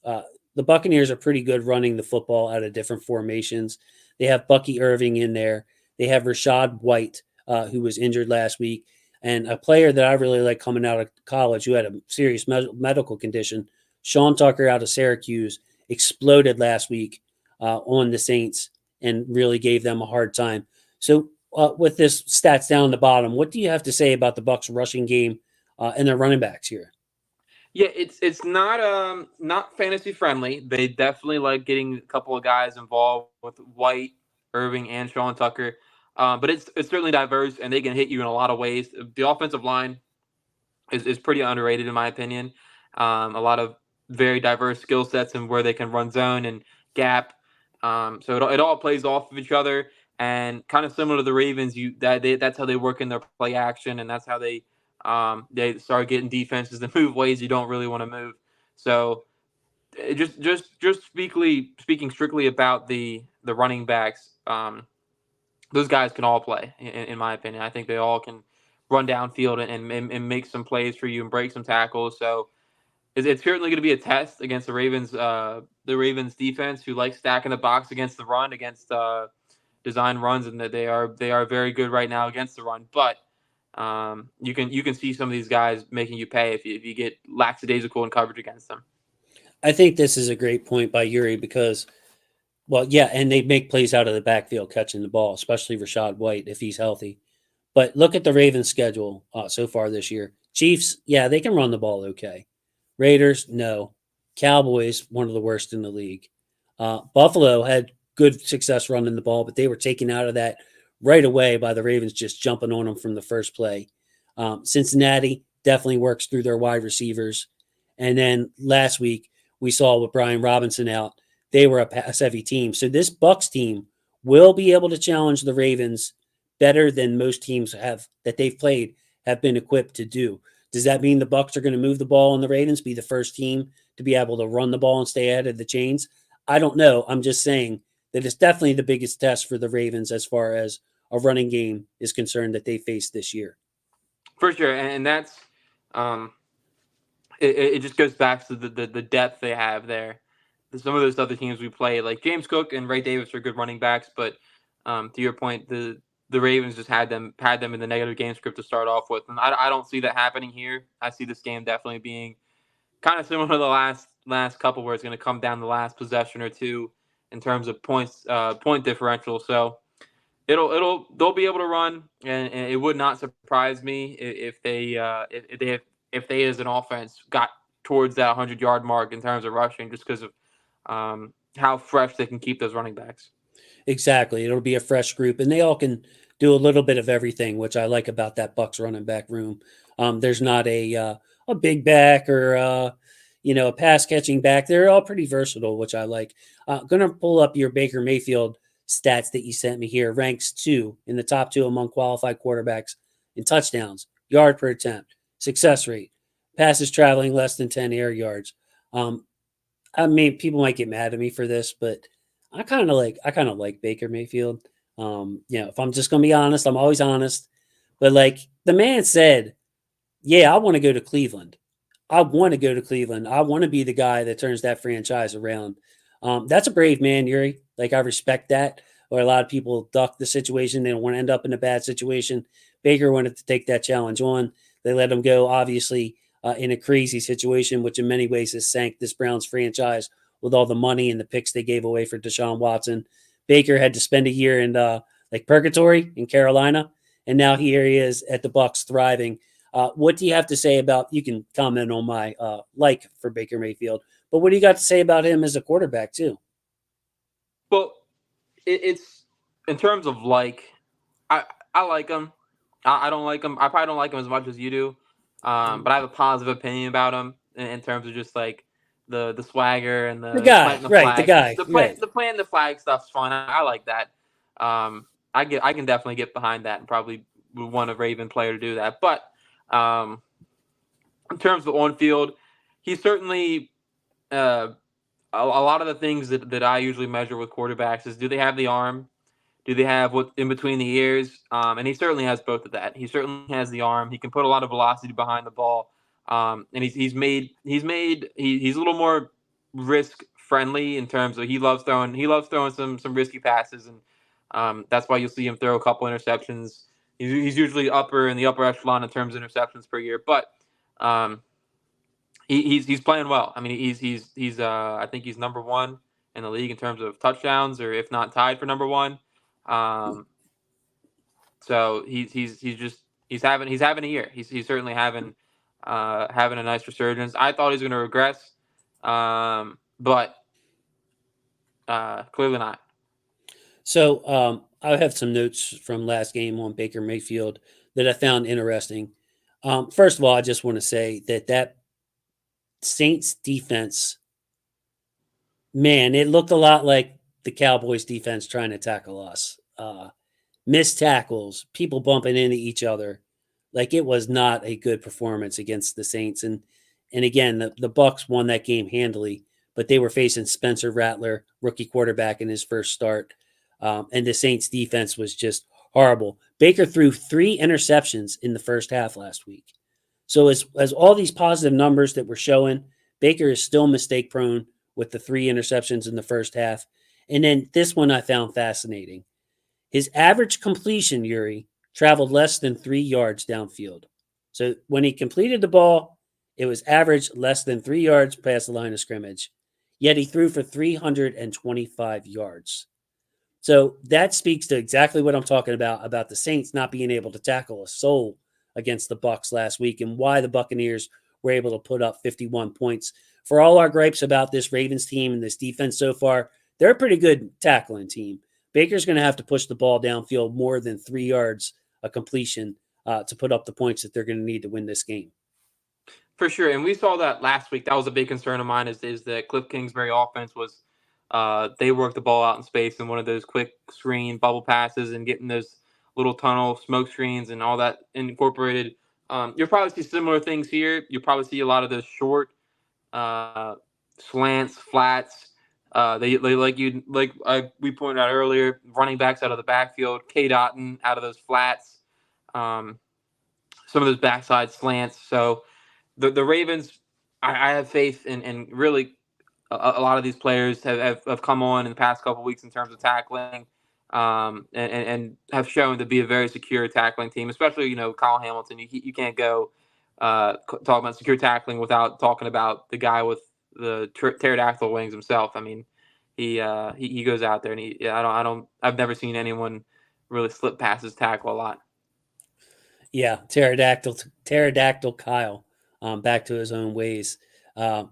the Buccaneers are pretty good running the football out of different formations. They have Bucky Irving in there. They have Rashad White, who was injured last week, and a player that I really like coming out of college who had a serious medical condition, Sean Tucker out of Syracuse, exploded last week on the Saints and really gave them a hard time. So with this stats down the bottom, what do you have to say about the Bucs rushing game and their running backs here? Yeah, it's not fantasy friendly. They definitely like getting a couple of guys involved with White, Irving, and Sean Tucker. But it's certainly diverse, and they can hit you in a lot of ways. The offensive line is pretty underrated in my opinion. A lot of very diverse skill sets and where they can run zone and gap. So it all plays off of each other, and kind of similar to the Ravens. That's how they work in their play action, and that's how they start getting defenses to move ways you don't really want to move. So just speaking strictly about the running backs, those guys can all play in my opinion. I think they all can run downfield and make some plays for you and break some tackles. So it's certainly going to be a test against the Ravens defense, who likes stacking the box against the run, against design runs, and that they are very good right now against the run. But you can see some of these guys making you pay if you get lackadaisical in coverage against them. I think this is a great point by Yuri because, well, yeah, and they make plays out of the backfield catching the ball, especially Rashad White if he's healthy. But look at the Ravens' schedule so far this year. Chiefs, yeah, they can run the ball okay. Raiders, no. Cowboys, one of the worst in the league. Buffalo had good success running the ball, but they were taken out of that right away by the Ravens just jumping on them from the first play. Cincinnati definitely works through their wide receivers. And then last week, we saw with Brian Robinson out, they were a pass-heavy team. So this Bucks team will be able to challenge the Ravens better than most teams have that they've played have been equipped to do. Does that mean the Bucks are going to move the ball on the Ravens, be the first team to be able to run the ball and stay ahead of the chains? I don't know. I'm just saying that it's definitely the biggest test for the Ravens as far as a running game is concerned that they face this year. For sure, and that's um, it just goes back to the depth they have there. Some of those other teams we play, like James Cook and Ray Davis, are good running backs, but to your point, the Ravens just had them in the negative game script to start off with, and I don't see that happening here. I see this game definitely being kind of similar to the last couple, where it's going to come down the last possession or two in terms of points, point differential. So they'll be able to run, and it would not surprise me if they as an offense got towards that 100-yard mark in terms of rushing, just because of how fresh they can keep those running backs. Exactly. It'll be a fresh group, and they all can do a little bit of everything, which I like about that Bucks running back room. There's not a big back or a pass catching back. They're all pretty versatile, which I like. Gonna pull up your Baker Mayfield stats that you sent me here. Ranks in the top two among qualified quarterbacks in touchdowns, yard per attempt, success rate, passes traveling less than 10 air yards. I mean, people might get mad at me for this, but I kind of like Baker Mayfield. If I'm just gonna be honest, I'm always honest. But like the man said, yeah, I want to go to Cleveland. I want to go to Cleveland. I want to be the guy that turns that franchise around. That's a brave man, Yuri. Like I respect that. Or a lot of people duck the situation. They don't want to end up in a bad situation. Baker wanted to take that challenge on. They let him go, obviously, in a crazy situation, which in many ways has sank this Browns franchise with all the money and the picks they gave away for Deshaun Watson. Baker had to spend a year in like purgatory in Carolina, and now here he is at the Bucks thriving. What do you have to say about? You can comment on my like for Baker Mayfield, but what do you got to say about him as a quarterback too? Well, it's in terms of I like him. I don't like him. I probably don't like him as much as you do, but I have a positive opinion about him in terms of just like the swagger and The the guy, planting the right? The flag. guy, right? The planting the flag stuff's fun. I like that. I can definitely get behind that, and probably would want a Raven player to do that. But um, in terms of on field, he's certainly a lot of the things that I usually measure with quarterbacks is, do they have the arm? Do they have what in between the ears? And he certainly has both of that. He certainly has the arm. He can put a lot of velocity behind the ball. And he's a little more risk friendly in terms of he loves throwing some risky passes, and that's why you'll see him throw a couple interceptions. He's usually in the upper echelon in terms of interceptions per year, but um, he's playing well. I mean, he's I think he's number one in the league in terms of touchdowns, or if not tied for number one. Um, so he's having a year. He's certainly having a nice resurgence. I thought he was going to regress, but clearly not. So I have some notes from last game on Baker Mayfield that I found interesting. First of all, I just want to say that Saints defense, man, it looked a lot like the Cowboys defense trying to tackle us. Missed tackles, people bumping into each other. Like it was not a good performance against the Saints. And again, the Bucks won that game handily, but they were facing Spencer Rattler, rookie quarterback in his first start. And the Saints defense was just horrible. Baker threw 3 interceptions in the first half last week. So as all these positive numbers that we're showing, Baker is still mistake prone with the 3 interceptions in the first half. And then this one I found fascinating. His average completion, Yuri, traveled less than 3 yards downfield. So when he completed the ball, it was average less than 3 yards past the line of scrimmage. Yet he threw for 325 yards. So that speaks to exactly what I'm talking about the Saints not being able to tackle a soul against the Bucks last week, and why the Buccaneers were able to put up 51 points. For all our gripes about this Ravens team and this defense so far, they're a pretty good tackling team. Baker's going to have to push the ball downfield more than 3 yards a completion to put up the points that they're going to need to win this game. For sure, and we saw that last week. That was a big concern of mine. Is that Cliff Kingsbury offense was They work the ball out in space in one of those quick screen bubble passes and getting those little tunnel smoke screens and all that incorporated. You'll probably see similar things here. You'll probably see a lot of those short uh, slants, flats. They we pointed out earlier, running backs out of the backfield, K Dotton out of those flats, um, some of those backside slants. So the Ravens, I have faith in really a lot of these players have come on in the past couple of weeks in terms of tackling, and have shown to be a very secure tackling team, especially, Kyle Hamilton. You can't go talk about secure tackling without talking about the guy with the pterodactyl wings himself. I mean, he goes out there and I've never seen anyone really slip past his tackle a lot. Yeah, pterodactyl Kyle, back to his own ways. Um,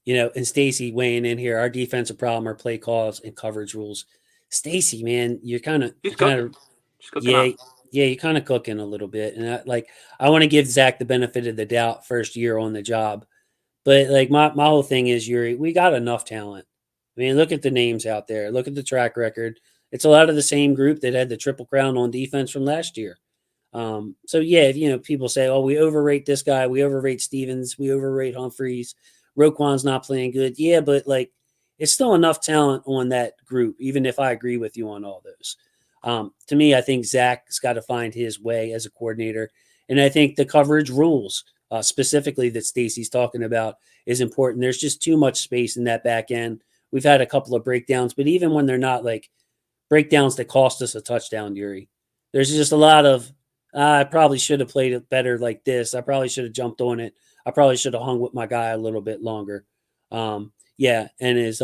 and Stacy weighing in here, our defensive problem are play calls and coverage rules. Stacy, man, you're kind of, She's cooking. She's cooking yeah, up. yeah, you're kind of cooking a little bit. And I want to give Zach the benefit of the doubt first year on the job. But like my whole thing is, Yuri, we got enough talent. I mean, look at the names out there. Look at the track record. It's a lot of the same group that had the triple crown on defense from last year. So yeah, people say, "Oh, we overrate this guy, we overrate Stevens, we overrate Humphreys, Roquan's not playing good." Yeah, but like, it's still enough talent on that group, even if I agree with you on all those. To me, I think Zach's got to find his way as a coordinator, and I think the coverage rules, specifically that Stacy's talking about, is important. There's just too much space in that back end. We've had a couple of breakdowns, but even when they're not like breakdowns that cost us a touchdown, Yuri, there's just a lot of I probably should have played it better like this. I probably should have jumped on it. I probably should have hung with my guy a little bit longer. Yeah, and his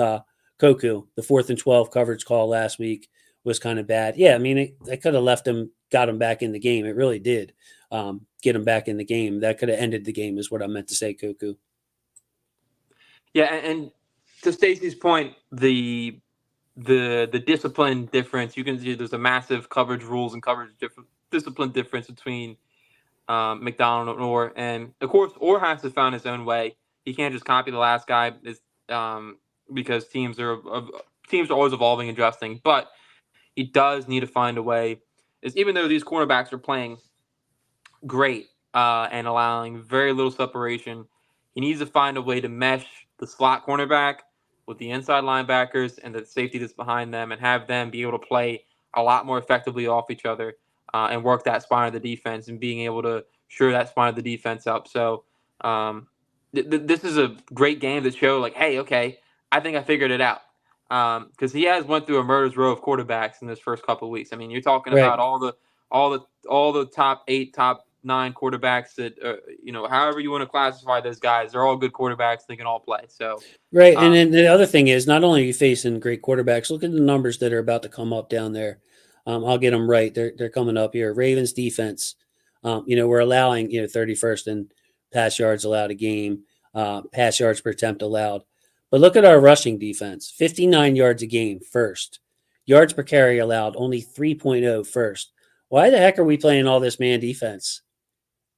Koku, the 4th and 12 coverage call last week was kind of bad. Yeah, I mean, it could have left him, got him back in the game. It really did get him back in the game. That could have ended the game, is what I meant to say, Koku. Yeah, and to Stacy's point, the discipline difference, you can see there's a massive coverage rules and coverage discipline difference between McDonald and Orr. And of course, Orr has to find his own way. He can't just copy the last guy, because teams are always evolving and adjusting. But he does need to find a way. Is even though these cornerbacks are playing great and allowing very little separation, he needs to find a way to mesh the slot cornerback with the inside linebackers and the safety that's behind them, and have them be able to play a lot more effectively off each other, and work that spine of the defense, and being able to shore that spine of the defense up. So this is a great game to show, like, hey, okay, I think I figured it out. Because he has went through a murder's row of quarterbacks in this first couple of weeks. I mean, you're talking Right. about all the top 8, top 9 quarterbacks that, however you want to classify those guys, they're all good quarterbacks. They can all play. So Right. And then the other thing is, not only are you facing great quarterbacks, look at the numbers that are about to come up down there. I'll get them right. They're coming up here. Ravens defense, we're allowing, 31st in pass yards allowed a game, pass yards per attempt allowed. But look at our rushing defense, 59 yards a game first. Yards per carry allowed, only 3.0 first. Why the heck are we playing all this man defense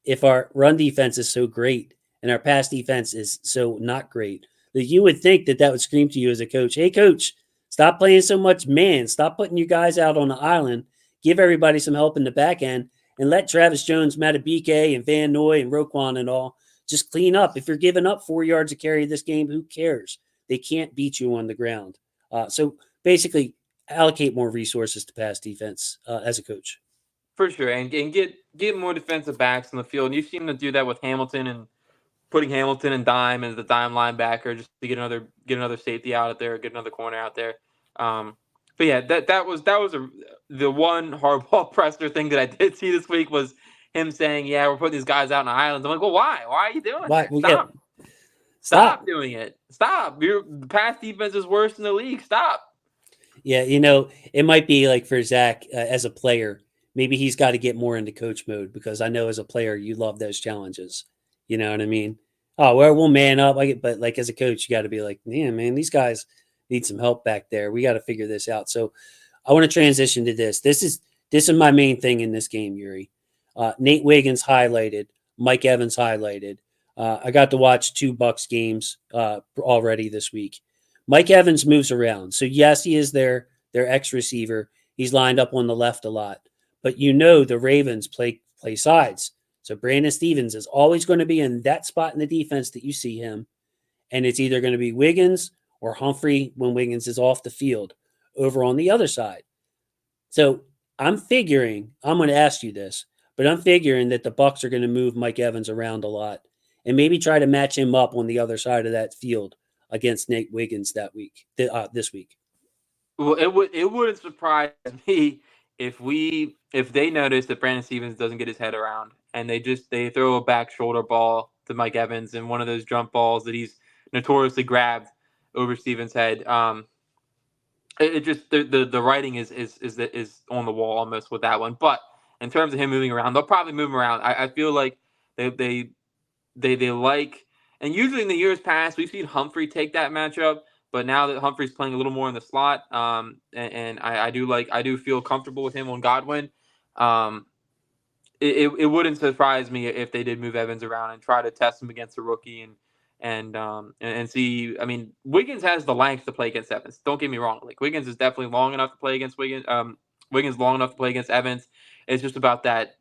if our run defense is so great and our pass defense is so not great? That you would think that would scream to you as a coach, hey, coach, stop playing so much man. Stop putting you guys out on the island. Give everybody some help in the back end and let Travis Jones, Matabike, and Van Noy and Roquan and all just clean up. If you're giving up 4 yards a carry this game, who cares? They can't beat you on the ground. So basically, allocate more resources to pass defense as a coach. for sure, and get more defensive backs in the field. And you've seen them do that with Hamilton, and putting Hamilton and Dime as the dime linebacker just to get another safety out there, get another corner out there. But yeah, that was the one hardball presser thing that I did see this week was him saying, "Yeah, we're putting these guys out in the islands." I'm like, "Well, why? Why are you doing that? Well, Stop. yeah. Stop doing it. Stop. Your pass defense is worse in the league. Stop." Yeah, it might be like for Zach as a player, maybe he's got to get more into coach mode, because I know as a player you love those challenges. You know what I mean? Oh, well, we'll man up. But like as a coach, you got to be like, yeah, man, these guys need some help back there. We got to figure this out. So I want to transition to this. This is my main thing in this game, Yuri. Nate Wiggins highlighted, Mike Evans highlighted. I got to watch 2 Bucs games already this week. Mike Evans moves around. So yes, he is their X receiver. He's lined up on the left a lot. But the Ravens play sides. So Brandon Stevens is always going to be in that spot in the defense that you see him. And it's either going to be Wiggins or Humphrey when Wiggins is off the field over on the other side. So I'm going to ask you this, but I'm figuring that the Bucs are going to move Mike Evans around a lot and maybe try to match him up on the other side of that field against Nate Wiggins this week. Well, it wouldn't surprise me if they notice that Brandon Stevens doesn't get his head around and they throw a back shoulder ball to Mike Evans and one of those jump balls that he's notoriously grabbed over Stevens' head. It just the writing is on the wall almost with that one. But in terms of him moving around, they'll probably move him around. I feel like they like, and usually in the years past we've seen Humphrey take that matchup. But now that Humphrey's playing a little more in the slot, and I do feel comfortable with him on Godwin. It wouldn't surprise me if they did move Evans around and try to test him against a rookie and see. I mean, Wiggins has the length to play against Evans. Don't get me wrong. Like Wiggins is definitely long enough to play against Wiggins. Wiggins long enough to play against Evans. It's just about that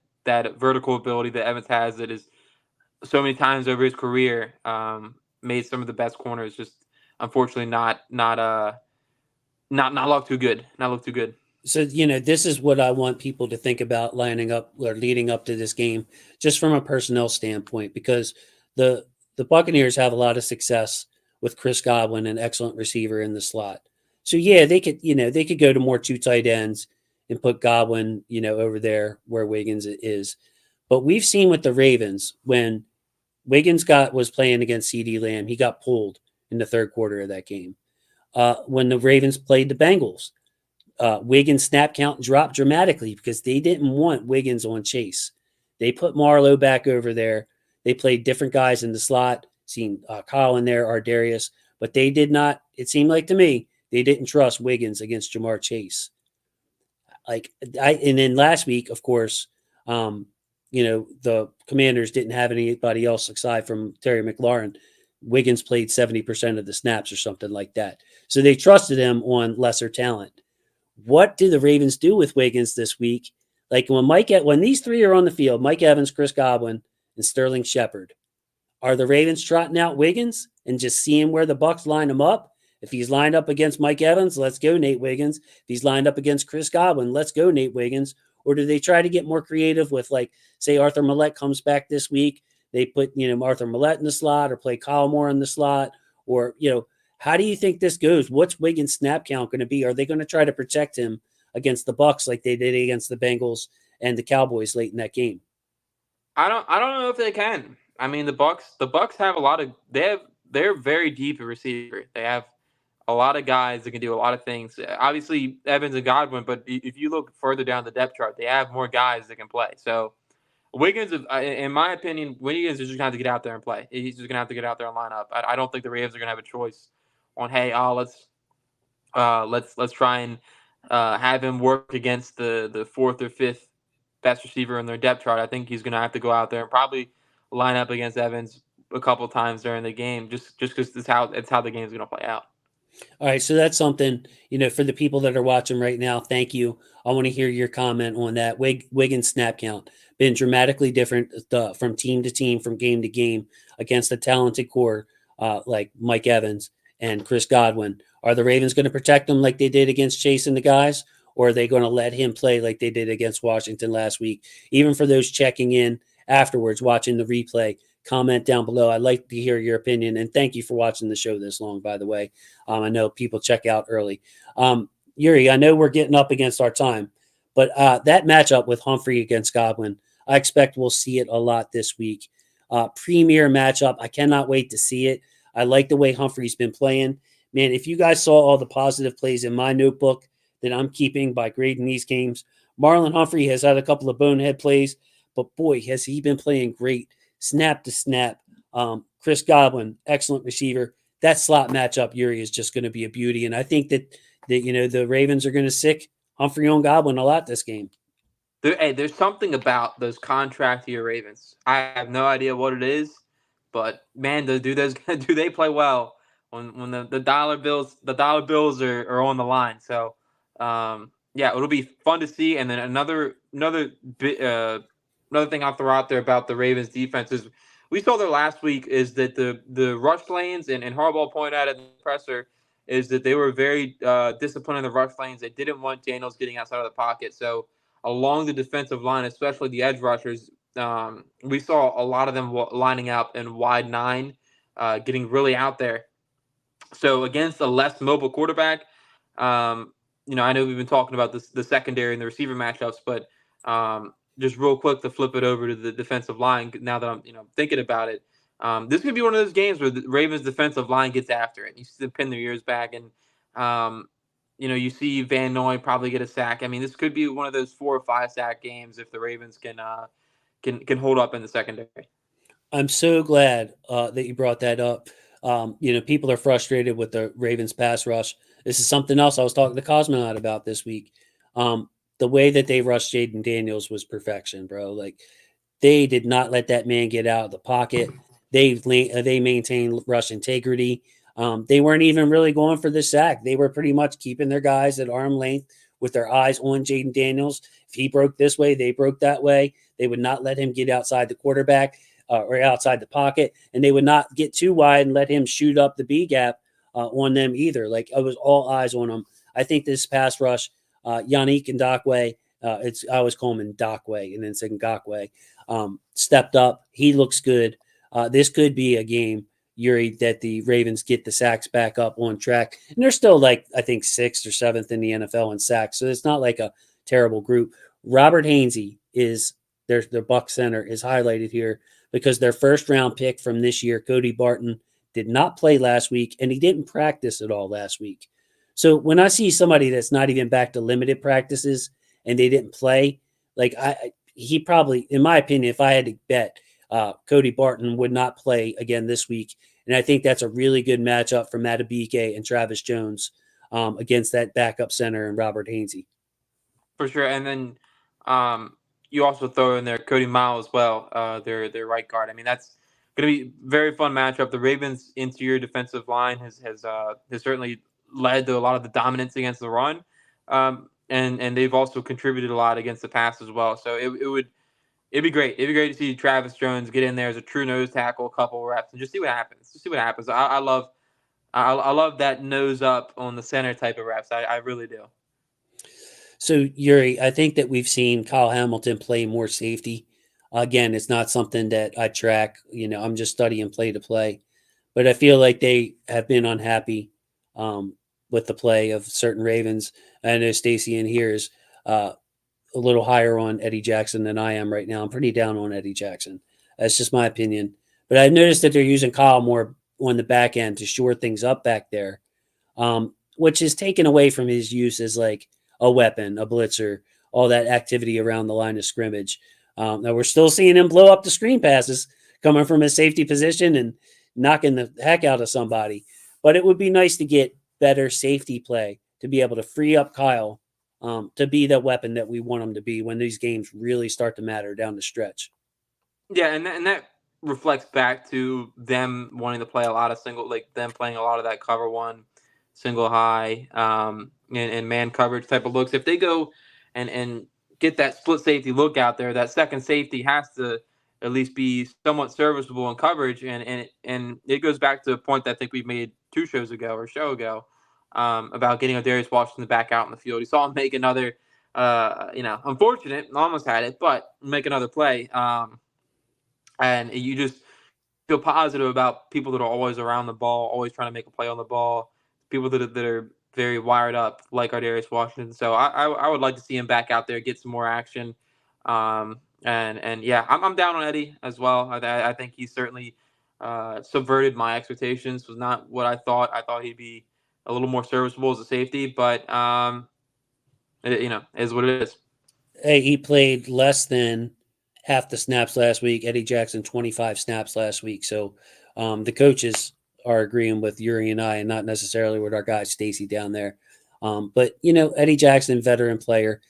vertical ability that Evans has that is so many times over his career made some of the best corners just unfortunately not look too good. Not look too good. So, this is what I want people to think about lining up or leading up to this game, just from a personnel standpoint, because the Buccaneers have a lot of success with Chris Godwin, an excellent receiver in the slot. So yeah, they could go to more two tight ends and put Godwin, over there where Wiggins is. But we've seen with the Ravens when Wiggins was playing against CD Lamb, he got pulled in the third quarter of that game. When the Ravens played the Bengals, Wiggins' snap count dropped dramatically because they didn't want Wiggins on Chase. They put Marlowe back over there. They played different guys in the slot, seen Kyle in there, Ardarius, but they did not, it seemed like to me, they didn't trust Wiggins against Jamar Chase. And then last week, of course, the Commanders didn't have anybody else aside from Terry McLaurin. Wiggins played 70% of the snaps or something like that. So they trusted him on lesser talent. What do the Ravens do with Wiggins this week? Like when these three are on the field, Mike Evans, Chris Godwin, and Sterling Shepard, are the Ravens trotting out Wiggins and just seeing where the Bucs line him up? If he's lined up against Mike Evans, let's go Nate Wiggins. If he's lined up against Chris Godwin, let's go Nate Wiggins. Or do they try to get more creative with, like, say Arthur Millette comes back this week, they put, Arthur Millette in the slot or play Kyle Moore in the slot? Or, how do you think this goes? What's Wiggins' snap count going to be? Are they going to try to protect him against the Bucs like they did against the Bengals and the Cowboys late in that game? I don't know if they can. I mean, the Bucs have they're very deep at receiver. They have a lot of guys that can do a lot of things. Obviously, Evans and Godwin, but if you look further down the depth chart, they have more guys that can play. So Wiggins, in my opinion, Wiggins is just going to have to get out there and play. He's just going to have to get out there and line up. I don't think the Ravens are going to have a choice on, hey, let's try and have him work against the fourth or fifth best receiver in their depth chart. I think he's going to have to go out there and probably line up against Evans a couple times during the game, just because it's how the game's going to play out. All right, so that's something, for the people that are watching right now, thank you. I want to hear your comment on that. Wiggins' snap count been dramatically different from team to team, from game to game against a talented core like Mike Evans and Chris Godwin. Are the Ravens going to protect him like they did against Chase and the guys, or are they going to let him play like they did against Washington last week? Even for those checking in afterwards, watching the replay, comment down below. I'd like to hear your opinion, and thank you for watching the show this long, by the way. I know people check out early. Yuri, I know we're getting up against our time, but that matchup with Humphrey against Godwin, I expect we'll see it a lot this week. Premier matchup. I cannot wait to see it. I like the way Humphrey's been playing. Man, if you guys saw all the positive plays in my notebook that I'm keeping by grading these games, Marlon Humphrey has had a couple of bonehead plays, but boy, has he been playing great. Snap to snap. Chris Godwin, excellent receiver. That slot matchup, Yuri, is just going to be a beauty. And I think that the Ravens are going to sick Humphrey on Godwin a lot this game. There's something about those contract year Ravens. I have no idea what it is, but man, do they play well when the dollar bills are on the line. So yeah, it'll be fun to see. And then another thing I'll throw out there about the Ravens defense is we saw there last week is that the rush lanes and Harbaugh pointed out in the presser is that they were very disciplined in the rush lanes. They didn't want Daniels getting outside of the pocket. So along the defensive line, especially the edge rushers, we saw a lot of them lining up in wide nine, getting really out there. So against a less mobile quarterback, I know we've been talking about the secondary and the receiver matchups, but just real quick to flip it over to the defensive line. Now that I'm thinking about it, this could be one of those games where the Ravens defensive line gets after it. You see them pin their ears back, and you see Van Noy probably get a sack. I mean, this could be one of those 4 or 5 sack games if the Ravens can hold up in the secondary. I'm so glad that you brought that up. People are frustrated with the Ravens pass rush. This is something else I was talking to Cosmonaut about this week. The way that they rushed Jaden Daniels was perfection, bro. Like, they did not let that man get out of the pocket. They maintained rush integrity. They weren't even really going for the sack. They were pretty much keeping their guys at arm length with their eyes on Jaden Daniels. If he broke this way, they broke that way. They would not let him get outside the quarterback or outside the pocket, and they would not get too wide and let him shoot up the B gap on them either. Like, it was all eyes on him. I think this pass rush, Yannick Ngakoue, I always call him Ndakwe and then say Ngakwe, stepped up. He looks good. This could be a game, Yuri, that the Ravens get the sacks back up on track. And they're still, like, I think 6th or 7th in the NFL in sacks. So it's not like a terrible group. Robert Hainsey is their Bucs center is highlighted here because their first round pick from this year, Cody Barton, did not play last week, and he didn't practice at all last week. So when I see somebody that's not even back to limited practices and they didn't play, like, he probably, in my opinion, if I had to bet, Cody Barton would not play again this week. And I think that's a really good matchup for Matabike and Travis Jones against that backup center and Robert Hainsey. For sure. And then you also throw in there Cody Mile as well, their right guard. I mean, that's going to be a very fun matchup. The Ravens' interior defensive line has certainly led to a lot of the dominance against the run, and they've also contributed a lot against the pass as well. So it'd be great. It'd be great to see Travis Jones get in there as a true nose tackle, a couple reps, and just see what happens. I love that nose up on the center type of reps. I really do. So, Yuri, I think that we've seen Kyle Hamilton play more safety. Again, it's not something that I track. I'm just studying play to play. But I feel like they have been unhappy with the play of certain Ravens. I know Stacy in here is a little higher on Eddie Jackson than I am right now. I'm pretty down on Eddie Jackson. That's just my opinion. But I've noticed that they're using Kyle more on the back end to shore things up back there, which is taken away from his use as like a weapon, a blitzer, all that activity around the line of scrimmage. Now we're still seeing him blow up the screen passes coming from his safety position and knocking the heck out of somebody. But it would be nice to get better safety play to be able to free up Kyle to be the weapon that we want him to be when these games really start to matter down the stretch. Yeah, and that reflects back to them wanting to play a lot of them playing a lot of that cover one, single high, and man coverage type of looks. If they go and get that split safety look out there, that second safety has to at least be somewhat serviceable in coverage. And it goes back to a point that I think we made 2 shows ago or a show ago about getting Darius Washington back out in the field. You saw him make another, unfortunate, almost had it, but make another play. And you just feel positive about people that are always around the ball, always trying to make a play on the ball, people that are very wired up like Darius Washington. So I would like to see him back out there, get some more action. And yeah, I'm down on Eddie as well. I think he certainly subverted my expectations. Was not what I thought. I thought he'd be a little more serviceable as a safety, but is what it is. Hey, he played less than half the snaps last week. Eddie Jackson, 25 snaps last week. So the coaches are agreeing with Yuri and I, and not necessarily with our guy Stacy down there. But Eddie Jackson, veteran player,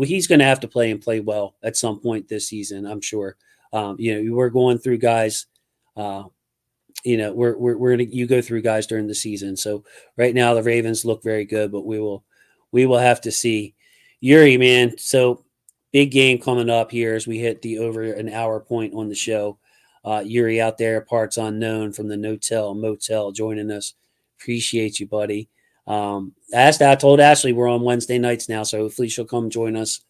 he's going to have to play and play well at some point this season, I'm sure. We're going through guys we're gonna you go through guys during the season. So right now the Ravens look very good, but we will have to see. Yuri, man, so big game coming up here as we hit the over an hour point on the show. Yuri out there, parts unknown from the No-Tell Motel, joining us. Appreciate you, buddy. I told Ashley we're on Wednesday nights now, so hopefully she'll come join us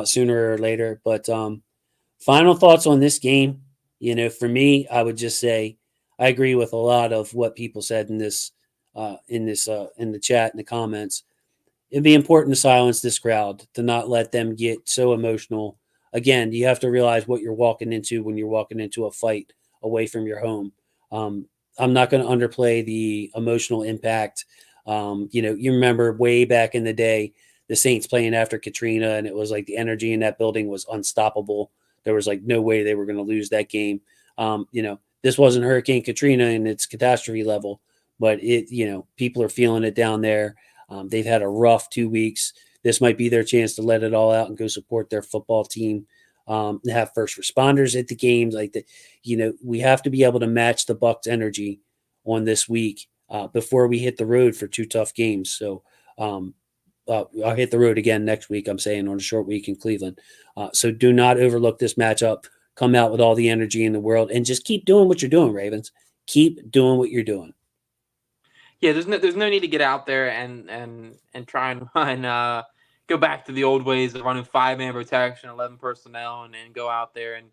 sooner or later. But final thoughts on this game. For me, I would just say I agree with a lot of what people said in the chat in the comments. It'd be important to silence this crowd, to not let them get so emotional. Again, you have to realize what you're walking into when you're walking into a fight away from your home. I'm not going to underplay the emotional impact. You remember way back in the day, the Saints playing after Katrina, and it was like the energy in that building was unstoppable. There was like no way they were going to lose that game. This wasn't Hurricane Katrina in its catastrophe level, but people are feeling it down there. They've had a rough 2 weeks. This might be their chance to let it all out and go support their football team. Have first responders at the games. We have to be able to match the Bucs energy on this week before we hit the road for 2 tough games. So I'll hit the road again next week, I'm saying, on a short week in Cleveland. So do not overlook this matchup. Come out with all the energy in the world and just keep doing what you're doing, Ravens. Keep doing what you're doing. Yeah, there's no need to get out there and try and run go back to the old ways of running 5-man protection, 11 personnel, and go out there and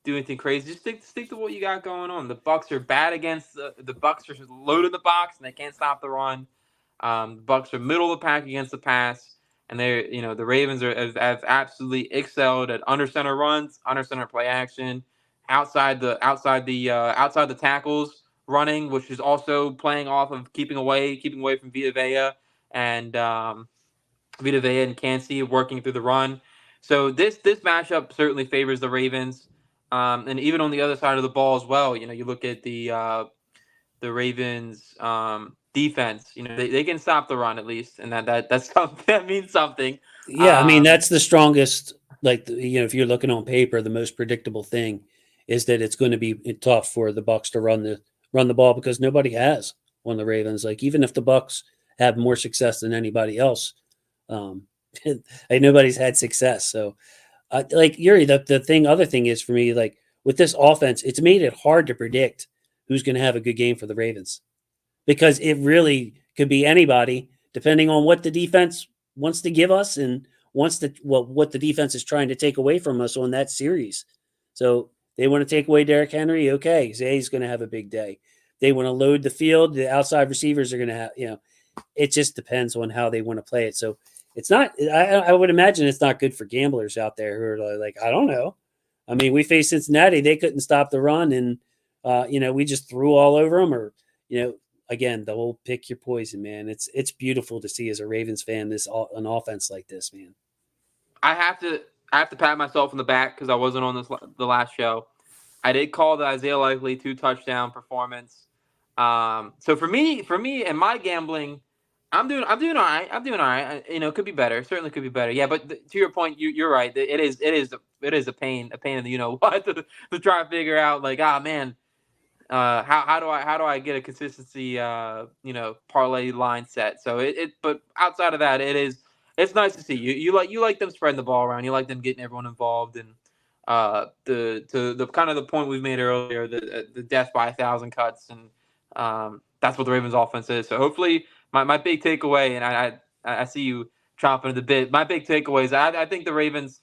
do anything crazy. Just stick to what you got going on. The Bucs are bad against the Bucs are loaded the box and they can't stop the run. The Bucs are middle of the pack against the pass, and the Ravens have absolutely excelled at under center runs, under center play action, outside the tackles running, which is also playing off of keeping away from Vita Vea and Kancey working through the run. So this matchup certainly favors the Ravens, and even on the other side of the ball as well. You look at the Ravens defense. They can stop the run at least, and that's something that means something. Yeah, I mean that's the strongest. If you're looking on paper, the most predictable thing is that it's going to be tough for the Bucs to run the ball because nobody has on the Ravens. Like even if the Bucs have more success than anybody else, nobody's had success. So, Yuri, the other thing is for me, like with this offense, it's made it hard to predict who's going to have a good game for the Ravens because it really could be anybody depending on what the defense wants to give us and what the defense is trying to take away from us on that series. So they want to take away Derrick Henry. Okay, Zay's going to have a big day. They want to load the field. The outside receivers are going to have, it just depends on how they want to play it. So it's not, I would imagine it's not good for gamblers out there who are like, I don't know. I mean, we faced Cincinnati. They couldn't stop the run and, we just threw all over them or, again, the whole pick your poison, man. It's beautiful to see as a Ravens fan, an offense like this, man. I have to pat myself on the back because I wasn't on the last show. I did call the Isaiah Likely 2-touchdown performance. So for me and my gambling, I'm doing all right. It could be better. Certainly could be better. Yeah, but to your point, you're right. It is a pain in the what to try to figure out like man, how do I get a consistency parlay line set. So but outside of that, it's nice to see you like them spreading the ball around. You like them getting everyone involved and the kind of the point we've made earlier, the death by 1,000 cuts, and that's what the Ravens offense is. So hopefully my big takeaway, and I see you chomping at the bit. My big takeaway is I think the Ravens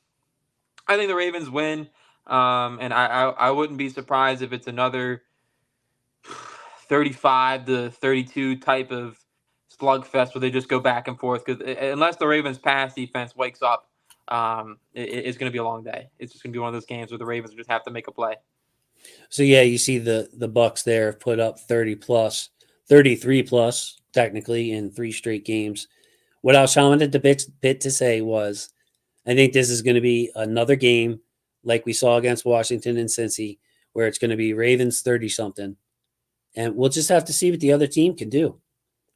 win, and I wouldn't be surprised if it's another 35-32 type of slugfest where they just go back and forth because unless the Ravens pass defense wakes up, it's going to be a long day. It's just going to be one of those games where the Ravens just have to make a play. So yeah, you see the Bucs there have put up 33 plus technically in 3 straight games. What I was trying to bit to say was, I think this is going to be another game like we saw against Washington and Cincy, where it's going to be Ravens 30 something, and we'll just have to see what the other team can do.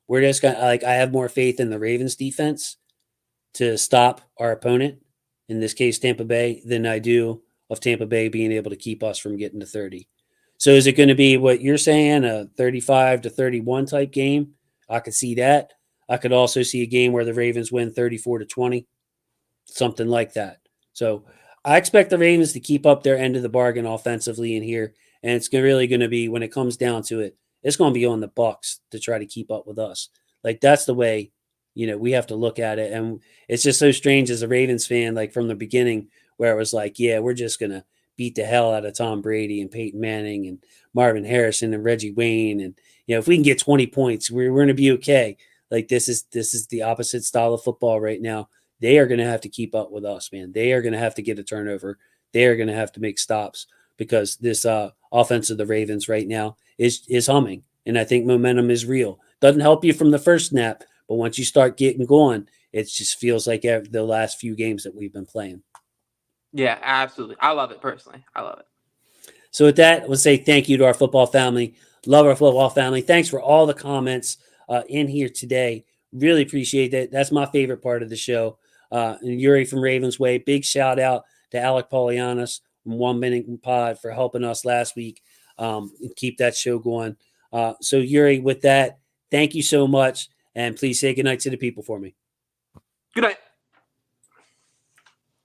We're just going to I have more faith in the Ravens defense to stop our opponent, in this case Tampa Bay, than I do of Tampa Bay being able to keep us from getting to 30. So is it going to be what you're saying, a 35-31 type game? I could see that. I could also see a game where the Ravens win 34-20, something like that. So I expect the Ravens to keep up their end of the bargain offensively in here, and it's really going to be, when it comes down to it, it's going to be on the Bucs to try to keep up with us. Like, that's the way, we have to look at it. And it's just so strange as a Ravens fan, like from the beginning, where it was like, yeah, we're just going to beat the hell out of Tom Brady and Peyton Manning and Marvin Harrison and Reggie Wayne, and if we can get 20 points, we're going to be okay. Like, this is the opposite style of football right now. They are going to have to keep up with us, man. They are going to have to get a turnover. They are going to have to make stops, because this offense of the Ravens right now is humming, and I think momentum is real. Doesn't help you from the first snap, but once you start getting going, it just feels like the last few games that we've been playing. Yeah, absolutely. I love it personally. I love it. So with that, let's say thank you to our football family. Love our football family. Thanks for all the comments in here today. Really appreciate that. That's my favorite part of the show. And Yuri from Ravens Way, big shout out to Alec Polianis from 1 Minute Pod for helping us last week and keep that show going. So Yuri, with that, thank you so much. And please say goodnight to the people for me. Good night.